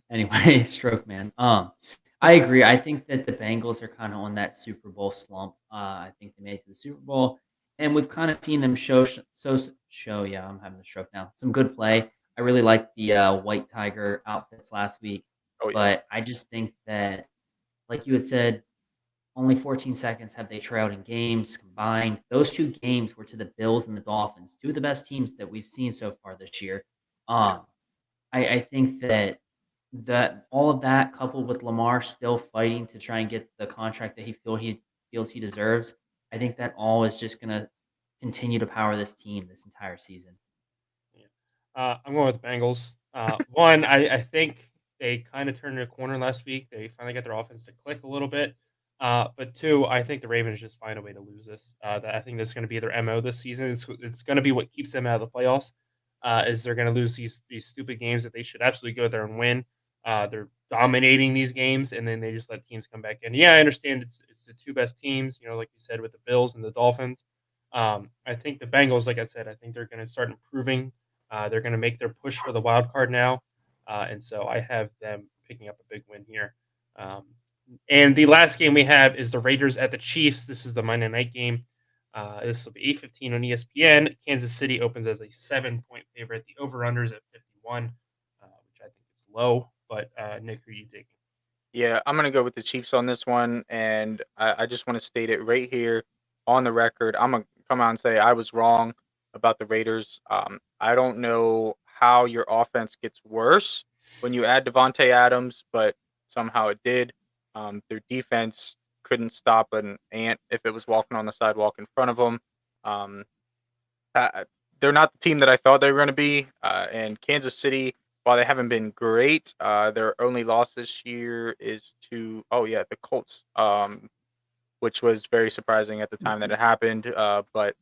Anyway, stroke man. I agree. I think that the Bengals are kind of on that Super Bowl slump. I think they made it to the Super Bowl, and we've kind of seen them show. Yeah, I'm having a stroke now. Some good play. I really liked the White Tiger outfits last week, Oh yeah, but I just think that, like you had said, only 14 seconds have they trailed in games combined. Those two games were to the Bills and the Dolphins, two of the best teams that we've seen so far this year. yeah, Um, I think that all of that coupled with Lamar still fighting to try and get the contract that he feels he deserves, I think that all is just gonna continue to power this team this entire season. Yeah. I'm going with the Bengals. One, I think they kind of turned a corner last week. They finally got their offense to click a little bit. But two, I think the Ravens just find a way to lose this. I think that's going to be their MO this season. It's going to be what keeps them out of the playoffs. Is they're going to lose these stupid games that they should absolutely go there and win. They're dominating these games, and then they just let teams come back in. Yeah, I understand it's the two best teams. Like you said, with the Bills and the Dolphins. I think the Bengals, like I said, I think they're going to start improving. They're going to make their push for the wild card now, and so I have them picking up a big win here. Um, and the last game we have is the Raiders at the Chiefs. This is the Monday night game. This will be 8:15 on ESPN. Kansas City opens as a 7-point favorite. The over/under is at 51, which I think is low. But Nick, who are you taking? yeah. I'm gonna go with the Chiefs on this one, and I just want to state it right here on the record. I'm gonna come out and say I was wrong about the Raiders. I don't know how your offense gets worse when you add Devontae Adams, but somehow it did. Their defense couldn't stop an ant if it was walking on the sidewalk in front of them. Um, uh, they're not the team that I thought they were going to be. And Kansas City, while they haven't been great, their only loss this year is to the Colts, which was very surprising at the time that it happened. But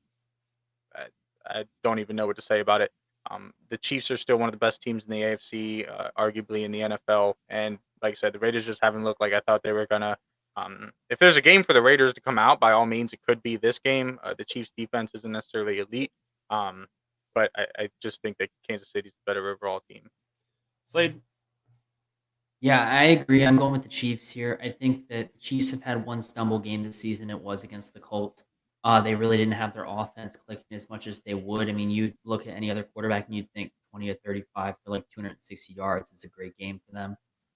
I, I don't even know what to say about it. The Chiefs are still one of the best teams in the AFC, arguably in the NFL. And like I said, the Raiders just haven't looked like I thought they were gonna. If there's a game for the Raiders to come out, by all means, it could be this game. The Chiefs' defense isn't necessarily elite, um, but I just think that Kansas City's the better overall team. Slade. Yeah, I agree. I'm going with the Chiefs here. I think that the Chiefs have had one stumble game this season. It was against the Colts. They really didn't have their offense clicking as much as they would. I mean, you look at any other quarterback and you'd think 20 to 35 for like 260 yards is a great game for them.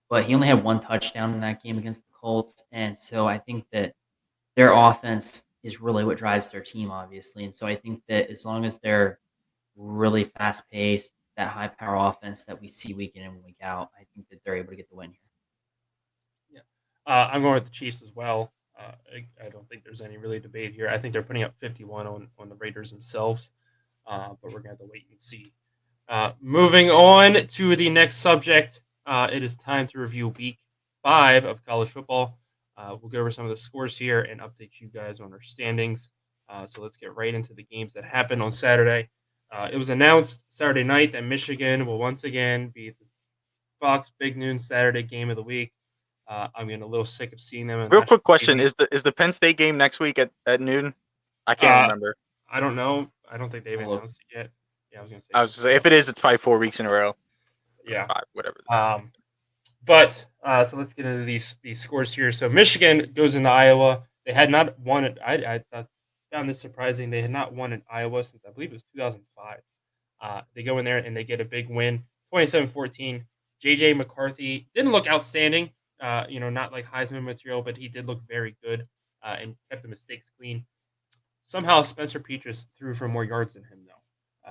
But he only had one touchdown in that game against the Colts. And so I think that their offense is really what drives their team, obviously. And so I think that as long as they're really fast paced, that high power offense that we see week in and week out, I think that they're able to get the win here. Yeah. I'm going with the Chiefs as well. I don't think there's any really debate here. I think they're putting up 51 on the Raiders themselves, but we're going to have to wait and see. Moving on to the next subject, it is time to review Week 5 of college football. We'll go over some of the scores here and update you guys on our standings. So let's get right into the games that happened on Saturday. It was announced Saturday night that Michigan will once again be the Fox Big Noon Saturday game of the week. I'm getting a little sick of seeing them. Real quick question: Is the Penn State game next week at noon? I can't remember. I don't know. I don't think they've announced it yet. Yeah, I was gonna say if it is, it's probably 4 weeks in a row. Yeah, 5, whatever. But so let's get into these scores here. So Michigan goes into Iowa. They had not won it. I found this surprising. They had not won in Iowa since I believe it was 2005. They go in there and they get a big win, 27-14. JJ McCarthy didn't look outstanding. Not like Heisman material, but he did look very good and kept the mistakes clean. Somehow Spencer Petras threw for more yards than him, though.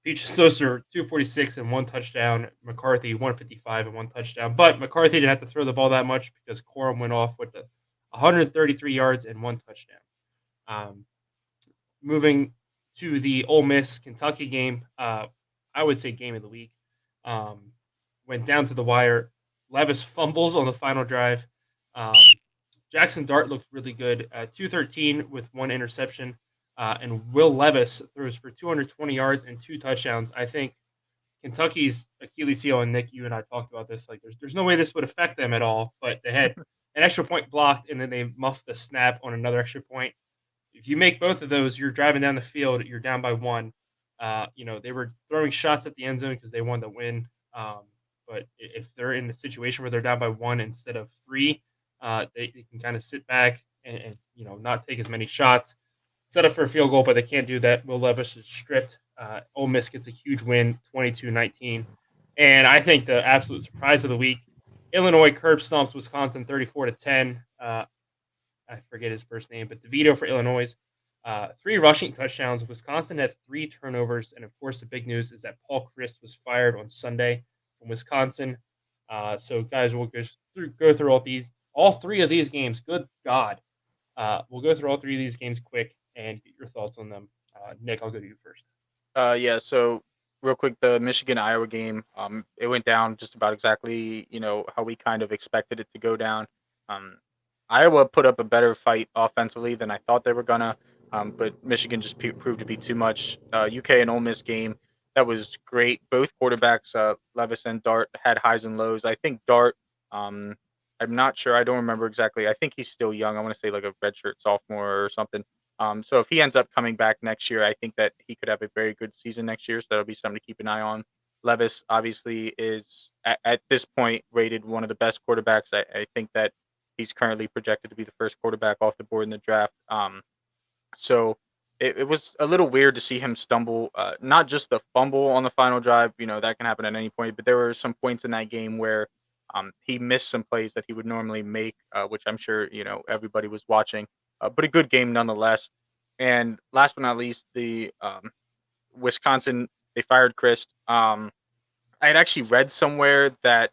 Peaches throws for 246 and 1 touchdown. McCarthy 155 and 1 touchdown. But McCarthy didn't have to throw the ball that much because Corum went off with 133 yards and 1 touchdown. Um, Moving to the Ole Miss Kentucky game, I would say game of the week. Went down to the wire. Levis fumbles on the final drive. Um, Jackson Dart looked really good. 213 with 1 interception. And Will Levis throws for 220 yards and 2 touchdowns. I think Kentucky's Achilles heel, and Nick, you and I talked about this. Like, there's no way this would affect them at all. But they had an extra point blocked, and then they muffed the snap on another extra point. If you make both of those, you're driving down the field, you're down by 1. They were throwing shots at the end zone because they wanted to win. But if they're in a situation where they're down by 1 instead of 3, they can kind of sit back and not take as many shots, set up for a field goal, but they can't do that. Will Levis is stripped. Ole Miss gets a huge win, 22-19. And I think the absolute surprise of the week, Illinois curb stomps Wisconsin 34-10. I forget his first name, but DeVito for Illinois. 3 rushing touchdowns. Wisconsin had 3 turnovers. And, of course, the big news is that Paul Chryst was fired on Sunday from Wisconsin. So, guys, we'll go through all 3 of these games. Good God. We'll go through all 3 of these games quick and get your thoughts on them. Nick, I'll go to you first. Yeah. So real quick, the Michigan-Iowa game, it went down just about exactly, how we kind of expected it to go down. Um, Iowa put up a better fight offensively than I thought they were gonna, but Michigan just proved to be too much. UK and Ole Miss game, that was great. Both quarterbacks, Levis and Dart, had highs and lows. I think Dart, um, I'm not sure. I don't remember exactly. I think he's still young. I want to say like a redshirt sophomore or something. So if he ends up coming back next year, I think that he could have a very good season next year. So that'll be something to keep an eye on. Levis obviously is at this point rated one of the best quarterbacks. I think that he's currently projected to be the first quarterback off the board in the draft. So it was a little weird to see him stumble. Not just the fumble on the final drive, that can happen at any point, but there were some points in that game where he missed some plays that he would normally make, which I'm sure everybody was watching. But a good game nonetheless. And last but not least, the Wisconsin, they fired Chryst. I had actually read somewhere that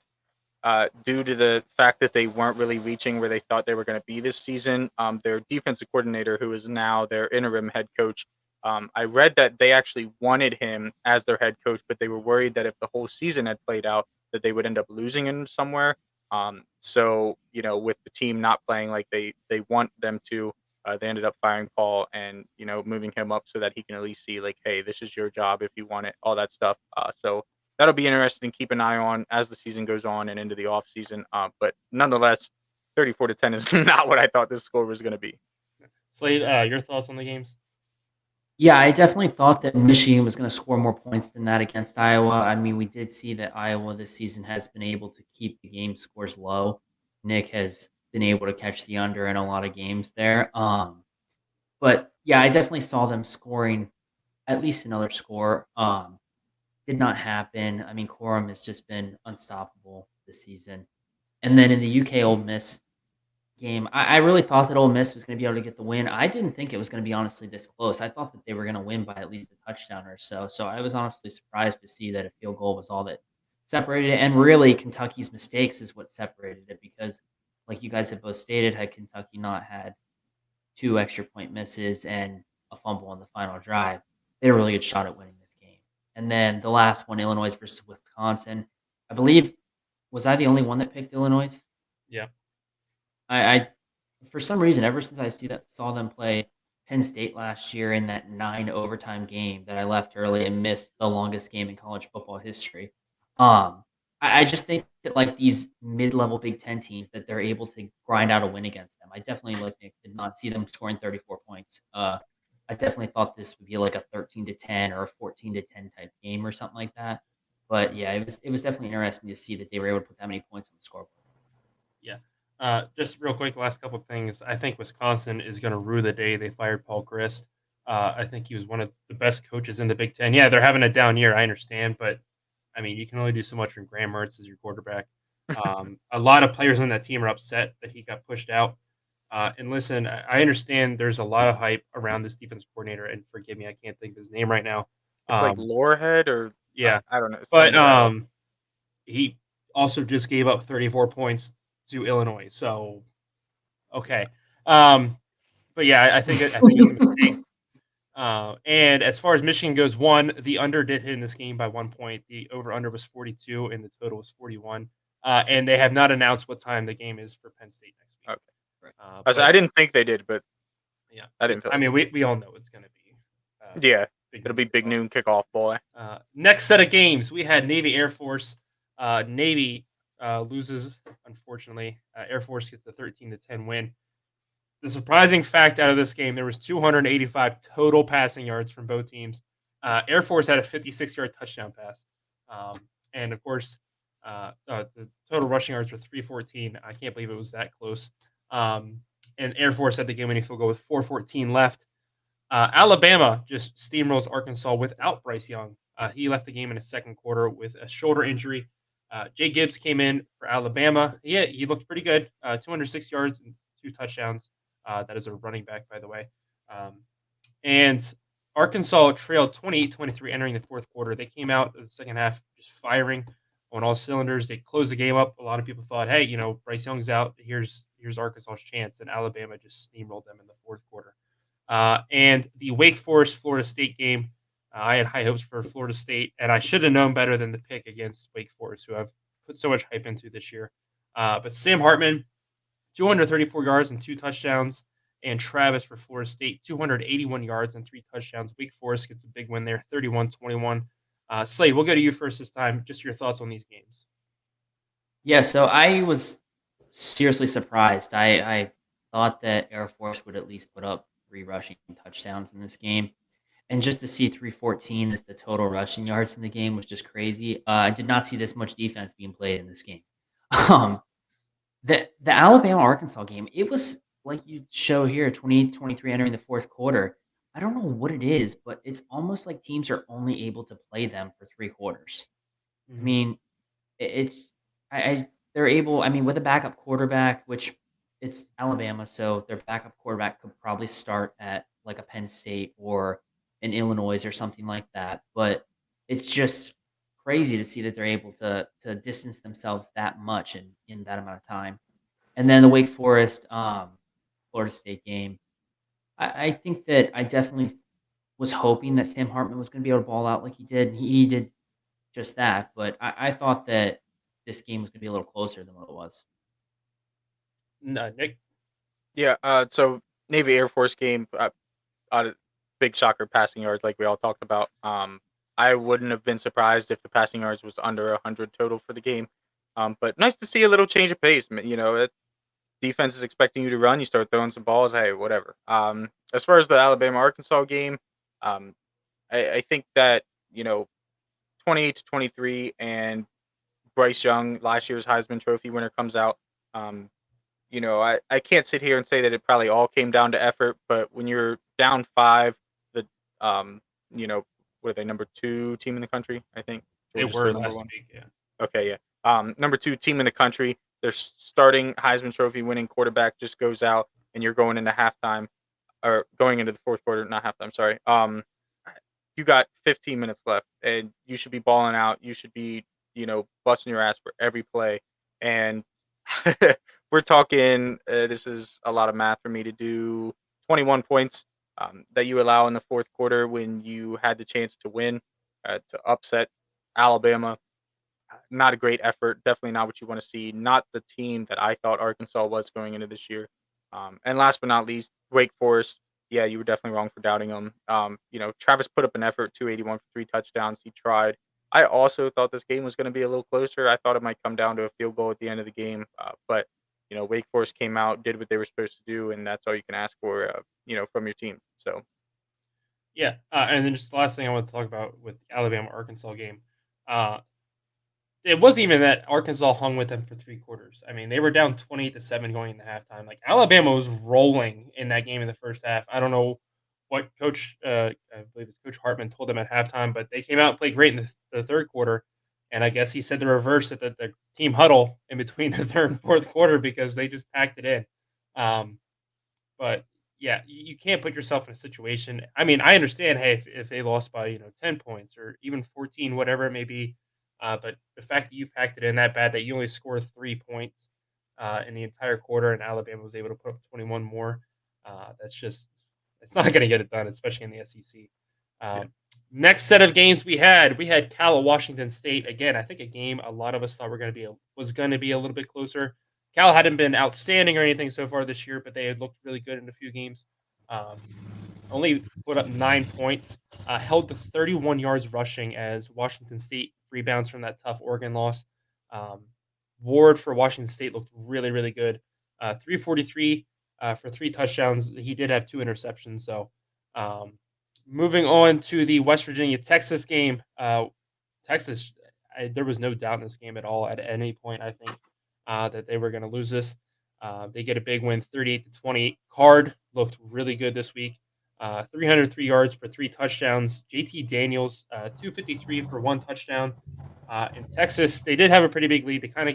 due to the fact that they weren't really reaching where they thought they were going to be this season, their defensive coordinator, who is now their interim head coach, I read that they actually wanted him as their head coach, but they were worried that if the whole season had played out, that they would end up losing him somewhere. So with the team not playing like they want them to, they ended up firing Paul and moving him up so that he can at least see like, hey, this is your job if you want it, all that stuff. So that'll be interesting to keep an eye on as the season goes on and into the off season. But nonetheless, 34-10 is not what I thought this score was going to be. Slade, your thoughts on the games? Yeah, I definitely thought that Michigan was going to score more points than that against Iowa. I mean, we did see that Iowa this season has been able to keep the game scores low. Nick has been able to catch the under in a lot of games there. But yeah, I definitely saw them scoring at least another score. Did not happen. I mean, Corum has just been unstoppable this season. And then in the UK Ole Miss game, I really thought that Ole Miss was going to be able to get the win. I didn't think it was going to be honestly this close. I thought that they were going to win by at least a touchdown or so. So I was honestly surprised to see that a field goal was all that separated it. And really, Kentucky's mistakes is what separated it because, like you guys have both stated, had Kentucky not had 2 extra point misses and a fumble on the final drive, they had a really good shot at winning this game. And then the last one, Illinois versus Wisconsin. I believe, was I the only one that picked Illinois? Yeah. I for some reason, ever since I saw them play Penn State last year in that 9 overtime game that I left early and missed the longest game in college football history. I just think that like these mid-level Big Ten teams that they're able to grind out a win against them. I definitely did not see them scoring 34 points. I definitely thought this would be like a 13-10 or a 14-10 type game or something like that. But yeah, it was definitely interesting to see that they were able to put that many points on the scoreboard. Yeah. Just real quick, last couple of things. I think Wisconsin is going to rue the day they fired Paul Chryst. I think he was one of the best coaches in the Big Ten. Yeah, they're having a down year. I understand, but I mean, you can only do so much when Graham Mertz is your quarterback. A lot of players on that team are upset that he got pushed out. And listen, I understand there's a lot of hype around this defensive coordinator, and forgive me, I can't think of his name right now. It's like Um, Lorehead or yeah, I don't know. It but sounds about right. he also just gave up 34 points to Illinois. So okay, but yeah, I think it's a mistake. And as far as Michigan goes, the under did hit in this game by 1 point. The over under was 42, and the total was 41. And they have not announced what time the game is for Penn State next week. Okay. Right. But I didn't think they did, but yeah, I didn't feel I like mean, they did. we all know it's going to be Yeah, big it'll noon be big kickoff. noon kickoff, boy. Next set of games, we had Navy Air Force. Navy loses, unfortunately. Air Force gets the 13-10 win. The surprising fact out of this game, there was 285 total passing yards from both teams. Air Force had a 56-yard touchdown pass. And of course, the total rushing yards were 314. I can't believe it was that close. And Air Force had the game-winning field goal with 4:14 left. Alabama just steamrolls Arkansas without Bryce Young. He left the game in the second quarter with a shoulder injury. Jay Gibbs came in for Alabama. He looked pretty good. 206 yards and 2 touchdowns. That is a running back, by the way. And Arkansas trailed 28-23 entering the fourth quarter. They came out in the second half just firing on all cylinders. They closed the game up. A lot of people thought, hey, Bryce Young's out. Here's Arkansas's chance. And Alabama just steamrolled them in the fourth quarter. And the Wake Forest Florida State game, I had high hopes for Florida State, and I should have known better than the pick against Wake Forest, who I've put so much hype into this year. But Sam Hartman, 234 yards and 2 touchdowns, and Travis for Florida State, 281 yards and 3 touchdowns. Wake Forest gets a big win there, 31-21. Slade, we'll go to you first this time. Just your thoughts on these games. Yeah, so I was seriously surprised. I thought that Air Force would at least put up 3 rushing touchdowns in this game. And just to see 314 as the total rushing yards in the game was just crazy. I did not see this much defense being played in this game. Um, the Alabama-Arkansas game, it was like you show here, 20-23 entering the fourth quarter. I don't know what it is, but it's almost like teams are only able to play them for 3 quarters. I mean, it's I they're able, I mean, with a backup quarterback, which it's Alabama, so their backup quarterback could probably start at, like, a Penn State or an Illinois or something like that, but it's just crazy to see that they're able to distance themselves that much in that amount of time. And then the Wake Forest, Florida State game, I think that I definitely was hoping that Sam Hartman was gonna be able to ball out like he did, and he did just that, but I thought that this game was gonna be a little closer than what it was. Nick? Yeah. So Navy Air Force game, big shocker passing yards, like we all talked about. I wouldn't have been surprised if the passing yards was under 100 total for the game. But nice to see a little change of pace. Defense is expecting you to run. You start throwing some balls. Hey, whatever. As far as the Alabama Arkansas game, um, I think that 28-23 and Bryce Young, last year's Heisman Trophy winner, comes out. Um, I can't sit here and say that it probably all came down to effort, but when you're down 5, the um, you know, what are they, number 2 team in the country? I think They Georgia's were still number last 1. week, yeah. Okay, yeah. Number 2 team in the country. Their starting Heisman Trophy winning quarterback just goes out, and you're going into halftime or going into the fourth quarter, not halftime. Sorry. You got 15 minutes left, and you should be balling out. You should be, busting your ass for every play. And we're talking. This is a lot of math for me to do. 21 points that you allow in the fourth quarter when you had the chance to win, to upset Alabama. Not a great effort. Definitely not what you want to see. Not the team that I thought Arkansas was going into this year. And last but not least, Wake Forest. Yeah, you were definitely wrong for doubting them. Travis put up an effort, 281 for 3 touchdowns. He tried. I also thought this game was going to be a little closer. I thought it might come down to a field goal at the end of the game. But Wake Forest came out, did what they were supposed to do, and that's all you can ask for, from your team. So Yeah, and then just the last thing I want to talk about with the Alabama-Arkansas game. Uh, it wasn't even that Arkansas hung with them for 3 quarters. I mean, they were down 28-7 going into halftime. Like, Alabama was rolling in that game in the first half. I don't know what I believe it's Coach Hartman told them at halftime, but they came out and played great in the third quarter. And I guess he said the reverse at the team huddle in between the third and fourth quarter because they just packed it in. Um, but yeah, you can't put yourself in a situation. I mean, I understand, hey, if they lost by 10 points or even 14, whatever it may be, but the fact that you've packed it in that bad that you only scored 3 points in the entire quarter, and Alabama was able to put up 21 more, that's just it's not going to get it done, especially in the SEC. Yeah. Next set of games we had Cal at Washington State again. I think a game a lot of us thought was going to be a little bit closer. Cal hadn't been outstanding or anything so far this year, but they had looked really good in a few games. Um, Only put up 9 points, held to 31 yards rushing as Washington State rebounds from that tough Oregon loss. Um, Ward for Washington State looked really, really good. 343 for 3 touchdowns. He did have 2 interceptions. So, moving on to the West Virginia Texas game. Texas, there was no doubt in this game at all at any point. I think that they were going to lose this. They get a big win, 38-20. Card looked really good this week. 303 yards for 3 touchdowns. JT Daniels, 253 for 1 touchdown. In Texas, they did have a pretty big lead. They kind of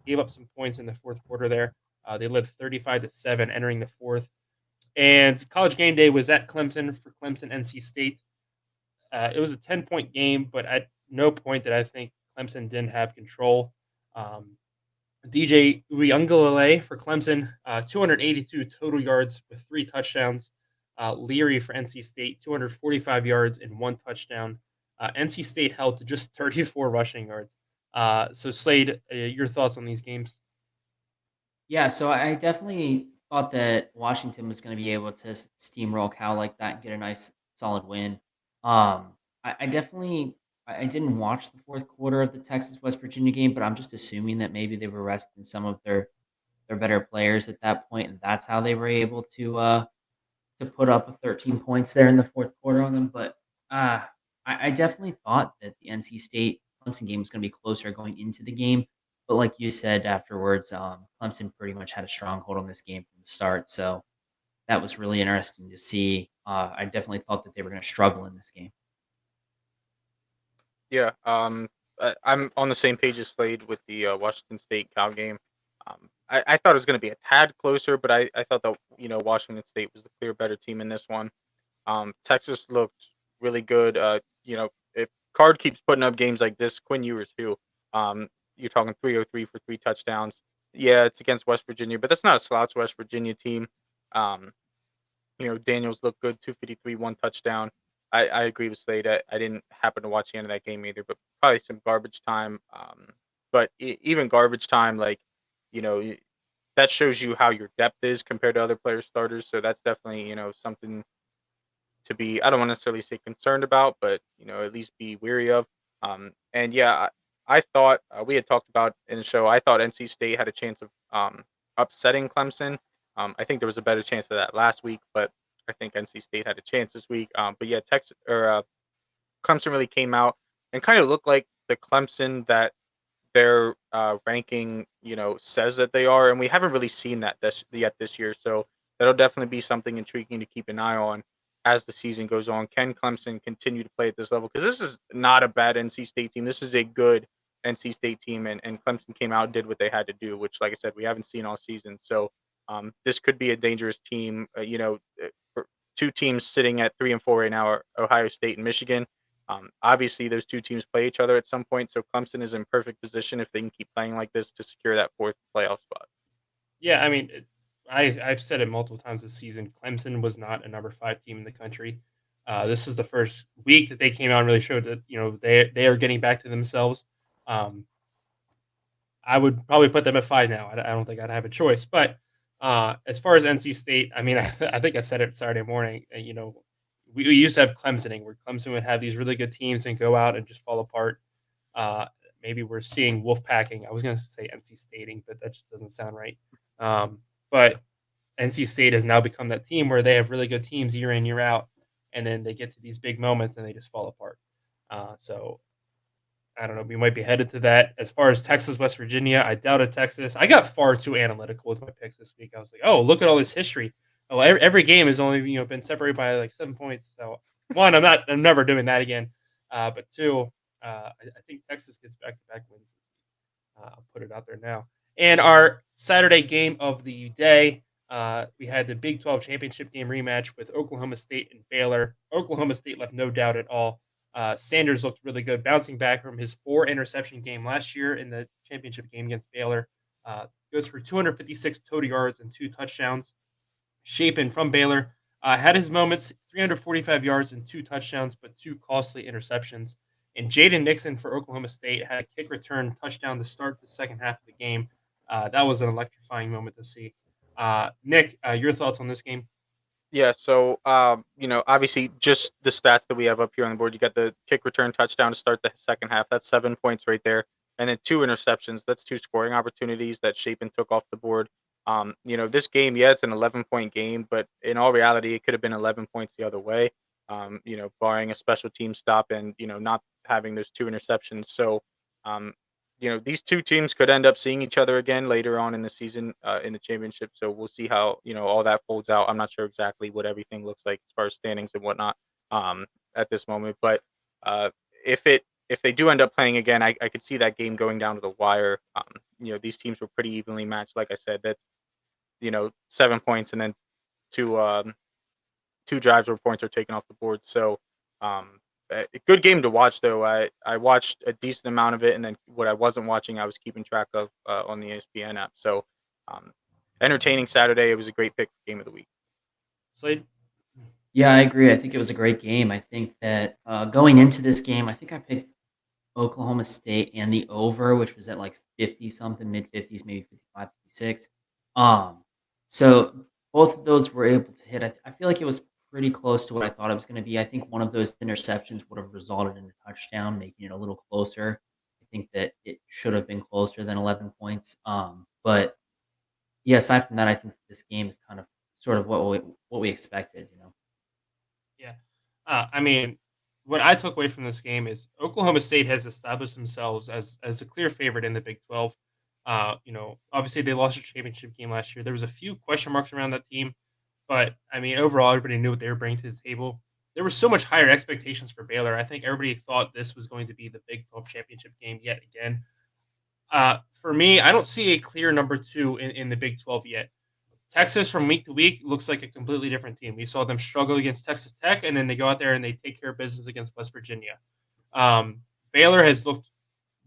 gave up some points in the fourth quarter there. They led 35-7 entering the fourth. And College Game Day was at Clemson for Clemson NC State. It was a 10-point game, but at no point did I think Clemson didn't have control. DJ Uiagalelei for Clemson, 282 total yards with 3 touchdowns. Leary for NC State, 245 yards and 1 touchdown. NC State held to just 34 rushing yards. So Slade, your thoughts on these games? Yeah, so I definitely thought that Washington was going to be able to steamroll Cal like that and get a nice solid win. I definitely I didn't watch the fourth quarter of the Texas West Virginia game, but I'm just assuming that maybe they were resting some of their better players at that point, and that's how they were able to put up a 13 points there in the fourth quarter on them. But I definitely thought that the NC State Clemson game was going to be closer going into the game. But like you said afterwards, Clemson pretty much had a stronghold on this game from the start. So that was really interesting to see. I definitely thought that they were going to struggle in this game. Yeah, I'm on the same page as Slade with the Washington State Cal game. I thought it was going to be a tad closer, but I thought that Washington State was the clear better team in this one. Texas looked really good. If Card keeps putting up games like this, Quinn Ewers too. You're talking 303 for 3 touchdowns. Yeah, it's against West Virginia, but that's not a slouch West Virginia team. Um, Daniels looked good, 253, 1 touchdown. I agree with Slade. I didn't happen to watch the end of that game either, but probably some garbage time. But even garbage time, like, that shows you how your depth is compared to other players' starters. So that's definitely, something to be, I don't want to necessarily say concerned about, but, at least be weary of. And yeah, I thought we had talked about in the show, I thought NC State had a chance of upsetting Clemson. I think there was a better chance of that last week, but I think NC State had a chance this week. But yeah, Clemson really came out and kind of looked like the Clemson that their ranking, says that they are, and we haven't really seen that this year. So that'll definitely be something intriguing to keep an eye on as the season goes on. Can Clemson continue to play at this level? Because this is not a bad NC State team. This is a good NC State team, and Clemson came out and did what they had to do, which, like I said, we haven't seen all season. So this could be a dangerous team. For two teams sitting at 3 and 4 right now are Ohio State and Michigan. Obviously, those two teams play each other at some point, so Clemson is in perfect position if they can keep playing like this to secure that fourth playoff spot. Yeah, I mean, I've said it multiple times this season. Clemson was not a number 5 team in the country. This is the first week that they came out and really showed that they are getting back to themselves. Um, I would probably put them at 5 now. I don't think I'd have a choice. But as far as NC State, I mean, I think I said it Saturday morning. We used to have Clemsoning, where Clemson would have these really good teams and go out and just fall apart. Uh, Maybe we're seeing wolf packing. I was going to say NC Stating, but that just doesn't sound right. But NC State has now become that team where they have really good teams year in, year out, and then they get to these big moments and they just fall apart. So I don't know. We might be headed to that. As far as Texas, West Virginia, I doubted Texas. I got far too analytical with my picks this week. I was like, oh, look at all this history. Oh, every game has only been separated by like 7 points. So one, I'm never doing that again. But two, I think Texas gets back-to-back wins. I'll put it out there now. And our Saturday game of the day, We had the Big 12 championship game rematch with Oklahoma State and Baylor. Oklahoma State left no doubt at all. Sanders looked really good, bouncing back from his 4-interception game last year in the championship game against Baylor. Goes for 256 total yards and 2 touchdowns. Shapen from Baylor had his moments, 345 yards and 2 touchdowns, but 2 costly interceptions. And Jaden Nixon for Oklahoma State had a kick return touchdown to start the second half of the game. That was an electrifying moment to see. Nick, your thoughts on this game? Yeah, so obviously just the stats that we have up here on the board. You got the kick return touchdown to start the second half. That's 7 points right there. And then 2 interceptions. That's 2 scoring opportunities that Shapen took off the board. This game, yeah, it's an 11-point game, but in all reality, it could have been 11 points the other way. Barring a special team stop and not having those 2 interceptions. So um, these two teams could end up seeing each other again later on in the season in the championship. So we'll see how all that folds out. I'm not sure exactly what everything looks like as far as standings and whatnot at this moment. But uh, if they do end up playing again, I could see that game going down to the wire. These teams were pretty evenly matched. Like I said, that's 7 points and then two two drives where points are taken off the board. So a good game to watch though. I watched a decent amount of it, and then what I wasn't watching, I was keeping track of on the ESPN app. So um, entertaining Saturday. It was a great pick for game of the week. Slade? Yeah, I agree. I think it was a great game. I think that going into this game, I think I picked Oklahoma State and the over, which was at like 50 something, mid 50s, maybe 55, 56. Um, so both of those were able to hit. I feel like it was pretty close to what I thought it was going to be. I think one of those interceptions would have resulted in a touchdown, making it a little closer. I think that it should have been closer than 11 points. But yeah, aside from that, I think this game is kind of sort of what we expected. Yeah. I mean, what I took away from this game is Oklahoma State has established themselves as a clear favorite in the Big 12. Obviously they lost their championship game last year. There was a few question marks around that team, but I mean, overall, everybody knew what they were bringing to the table. There were so much higher expectations for Baylor. I think everybody thought this was going to be the Big 12 championship game yet again. For me, I don't see a clear number two in the Big 12 yet. Texas from week to week looks like a completely different team. We saw them struggle against Texas Tech, and then they go out there and they take care of business against West Virginia. Baylor has looked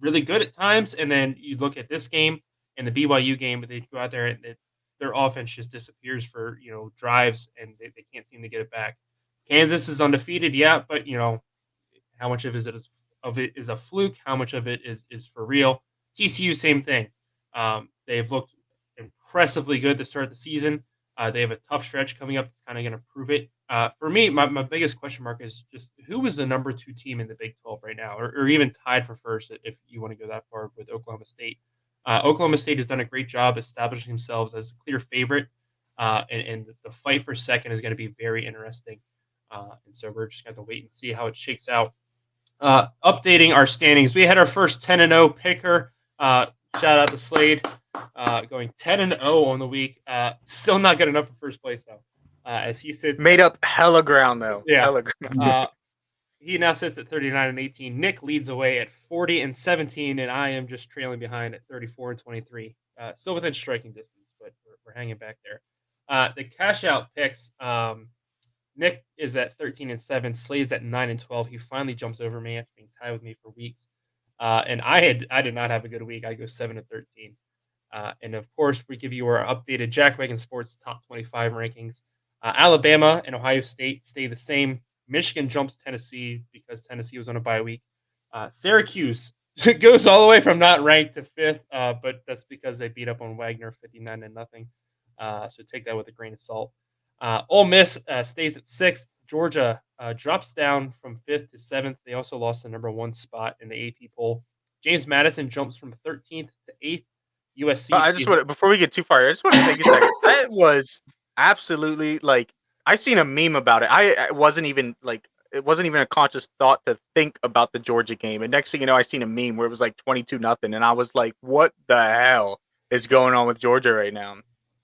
really good at times, and then you look at this game and the BYU game, but they go out there and their offense just disappears for drives, and they can't seem to get it back. Kansas is undefeated, yeah, but how much of it is a fluke? How much of it is for real? TCU, same thing. They've looked impressively good to start the season. They have a tough stretch coming up that's kind of going to prove it. For me, my biggest question mark is just who is the number 2 team in the Big 12 right now, or even tied for first if you want to go that far with Oklahoma State. Oklahoma State has done a great job establishing themselves as a clear favorite, and the fight for second is going to be very interesting. And so we're just going to wait and see how it shakes out. Updating our standings, we had our first 10-0 picker. Shout out to Slade, going 10-0 on the week. Still not good enough for first place though, as he sits Made up hella ground though. Yeah. Hella ground. He now sits at 39-18. Nick leads away at 40-17, and I am just trailing behind at 34-23. Still within striking distance, but we're hanging back there. The cash out picks. Nick is at 13-7. Slade's at 9-12. He finally jumps over me after being tied with me for weeks. And I did not have a good week. I go 7-13. And of course, we give you our updated Jackwagon Sports top 25 rankings. Alabama and Ohio State stay the same. Michigan jumps Tennessee because Tennessee was on a bye week. Syracuse goes all the way from not ranked to 5th, but that's because they beat up on Wagner 59-0. So take that with a grain of salt. Ole Miss stays at 6th. Georgia drops down from 5th to 7th. They also lost the number 1 spot in the AP poll. James Madison jumps from 13th to 8th. USC. Before we get too far, I just want to take a second. That was absolutely I seen a meme about it. I wasn't even it wasn't even a conscious thought to think about the Georgia game. And next thing you know, I seen a meme where it was like 22-0, and I was like, "What the hell is going on with Georgia right now?"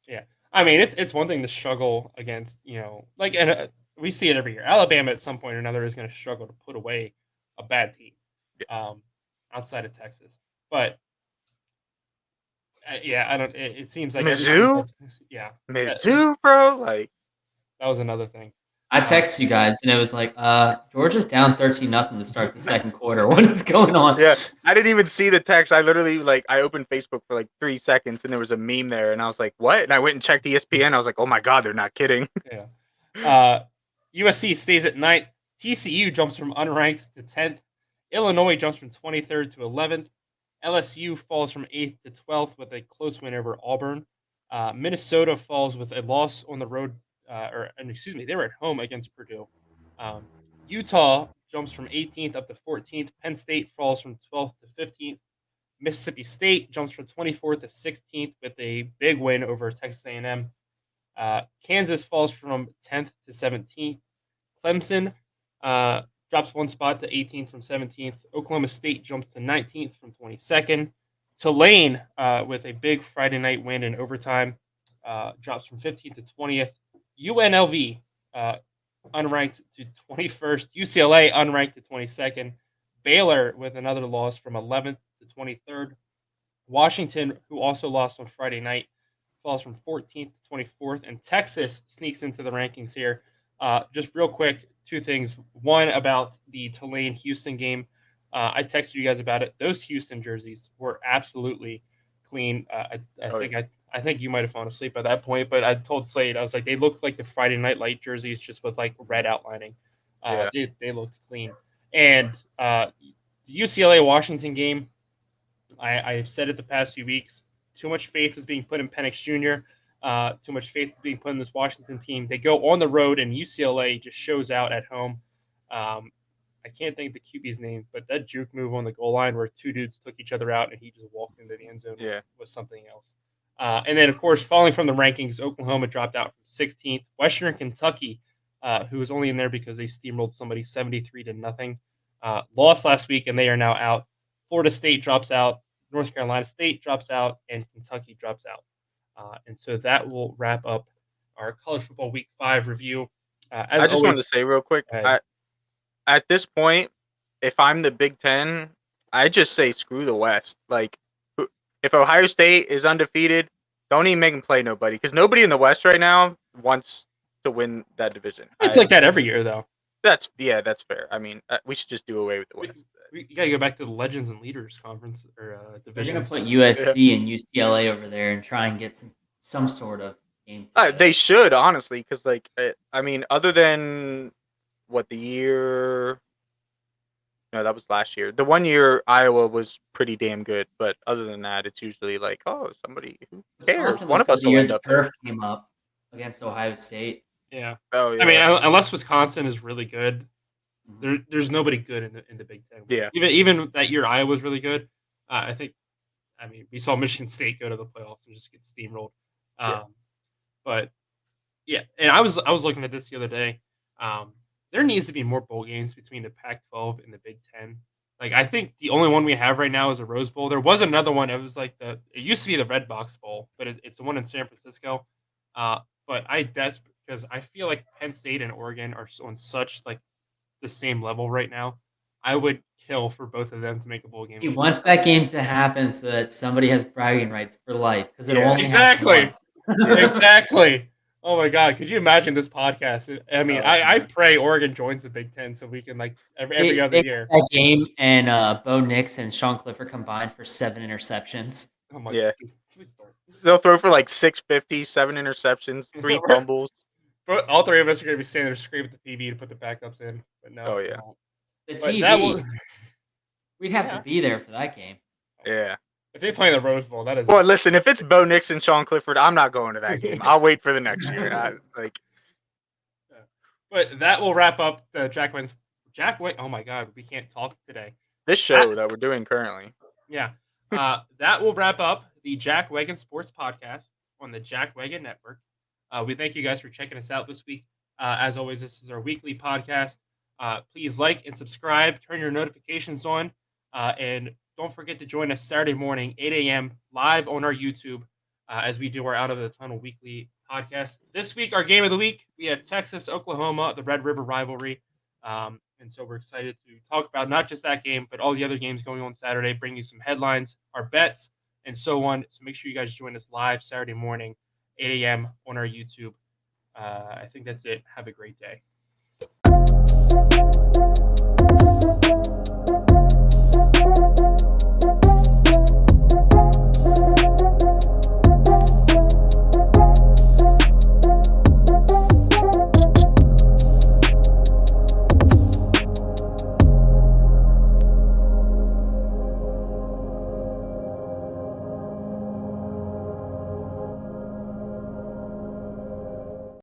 Yeah, I mean, it's one thing to struggle against, and we see it every year. Alabama at some point or another is going to struggle to put away a bad team, outside of Texas. But Yeah, I don't. It seems like Mizzou, yeah, Mizzou, bro. Like, that was another thing. I texted you guys, and it was like, Georgia's down 13-0 to start the second quarter. What is going on? yeah, I didn't even see the text. I literally I opened Facebook for like 3 seconds, and there was a meme there, and I was like, "What?" And I went and checked ESPN. I was like, "Oh my god, they're not kidding." Yeah. USC stays at 9th. TCU jumps from unranked to 10th. Illinois jumps from 23rd to 11th. LSU falls from 8th to 12th with a close win over Auburn. Minnesota falls with a loss on the road, they were at home against Purdue. Utah jumps from 18th up to 14th. Penn State falls from 12th to 15th. Mississippi State jumps from 24th to 16th with a big win over Texas A&M. Kansas falls from 10th to 17th. Clemson drops one spot to 18th from 17th. Oklahoma State jumps to 19th from 22nd. Tulane, with a big Friday night win in overtime, drops from 15th to 20th. UNLV, unranked to 21st. UCLA, unranked to 22nd. Baylor, with another loss from 11th to 23rd. Washington, who also lost on Friday night, falls from 14th to 24th. And Texas sneaks into the rankings here. Just real quick, two things. One about the Tulane-Houston game. I texted you guys about it. Those Houston jerseys were absolutely clean. I think you might have fallen asleep at that point, but I told Slade, I was like, they looked like the Friday Night Light jerseys, just with like red outlining. Yeah. They looked clean. And the UCLA Washington game, I've said it the past few weeks. Too much faith is being put in Penix Jr. Too much faith is being put in this Washington team. They go on the road, and UCLA just shows out at home. I can't think of the QB's name, but that juke move on the goal line where two dudes took each other out and he just walked into the end zone was something else. And then, of course, falling from the rankings, Oklahoma dropped out from 16th. Western Kentucky, who was only in there because they steamrolled somebody 73-0, lost last week, and they are now out. Florida State drops out. North Carolina State drops out, and Kentucky drops out. And so that will wrap up our College Football Week 5 review. I just wanted to say real quick, at this point, if I'm the Big Ten, I just say screw the West. Like, if Ohio State is undefeated, don't even make them play nobody, because nobody in the West right now wants to win that division. It's like that every year, though. That's fair. I mean, we should just do away with the West. You gotta go back to the Legends and Leaders conference or division. They're gonna put USC and UCLA over there and try and get some sort of game. They should, honestly, because I mean, other than the year. No, that was last year. The 1 year Iowa was pretty damn good, but other than that, it's usually like, oh, somebody who cares. One of us will end up there. Came up against Ohio State. Yeah. Oh yeah. I mean, unless Wisconsin is really good, there's nobody good in the Big Ten. Yeah. Even that year Iowa was really good. I mean, we saw Michigan State go to the playoffs and just get steamrolled. But yeah, and I was looking at this the other day. There needs to be more bowl games between the Pac-12 and the Big Ten. Like, I think the only one we have right now is a Rose Bowl. There was another one. It was like it used to be the Red Box Bowl, but it's the one in San Francisco. But because I feel like Penn State and Oregon are on such like the same level right now. I would kill for both of them to make a bowl game. He wants that game to happen so that somebody has bragging rights for life, because it'll only exactly. Oh my God! Could you imagine this podcast? I mean, I pray Oregon joins the Big Ten so we can like every other year. That game and Bo Nix and Sean Clifford combined for 7 interceptions. Oh my God! Please they'll throw for like 650, 7 interceptions, 3 fumbles. But all three of us are going to be standing there screaming at the TV to put the backups in. But no. Oh yeah. The TV. We'd have to be there for that game. Yeah. If they play in the Rose Bowl, that is. Well, listen, if it's Bo Nix and Sean Clifford, I'm not going to that game. I'll wait for the next year. But that will wrap up the Jackwagon. Oh my God, we can't talk today. This show that we're doing currently. Yeah. That will wrap up the Jackwagon Sports Podcast on the Jackwagon Network. We thank you guys for checking us out this week. As always, this is our weekly podcast. Please like and subscribe. Turn your notifications on. And don't forget to join us Saturday morning, 8 a.m., live on our YouTube as we do our Out of the Tunnel weekly podcast. This week, our game of the week, we have Texas, Oklahoma, the Red River rivalry. And so we're excited to talk about not just that game, but all the other games going on Saturday, bring you some headlines, our bets, and so on. So make sure you guys join us live Saturday morning, 8 a.m. on our YouTube. I think that's it. Have a great day.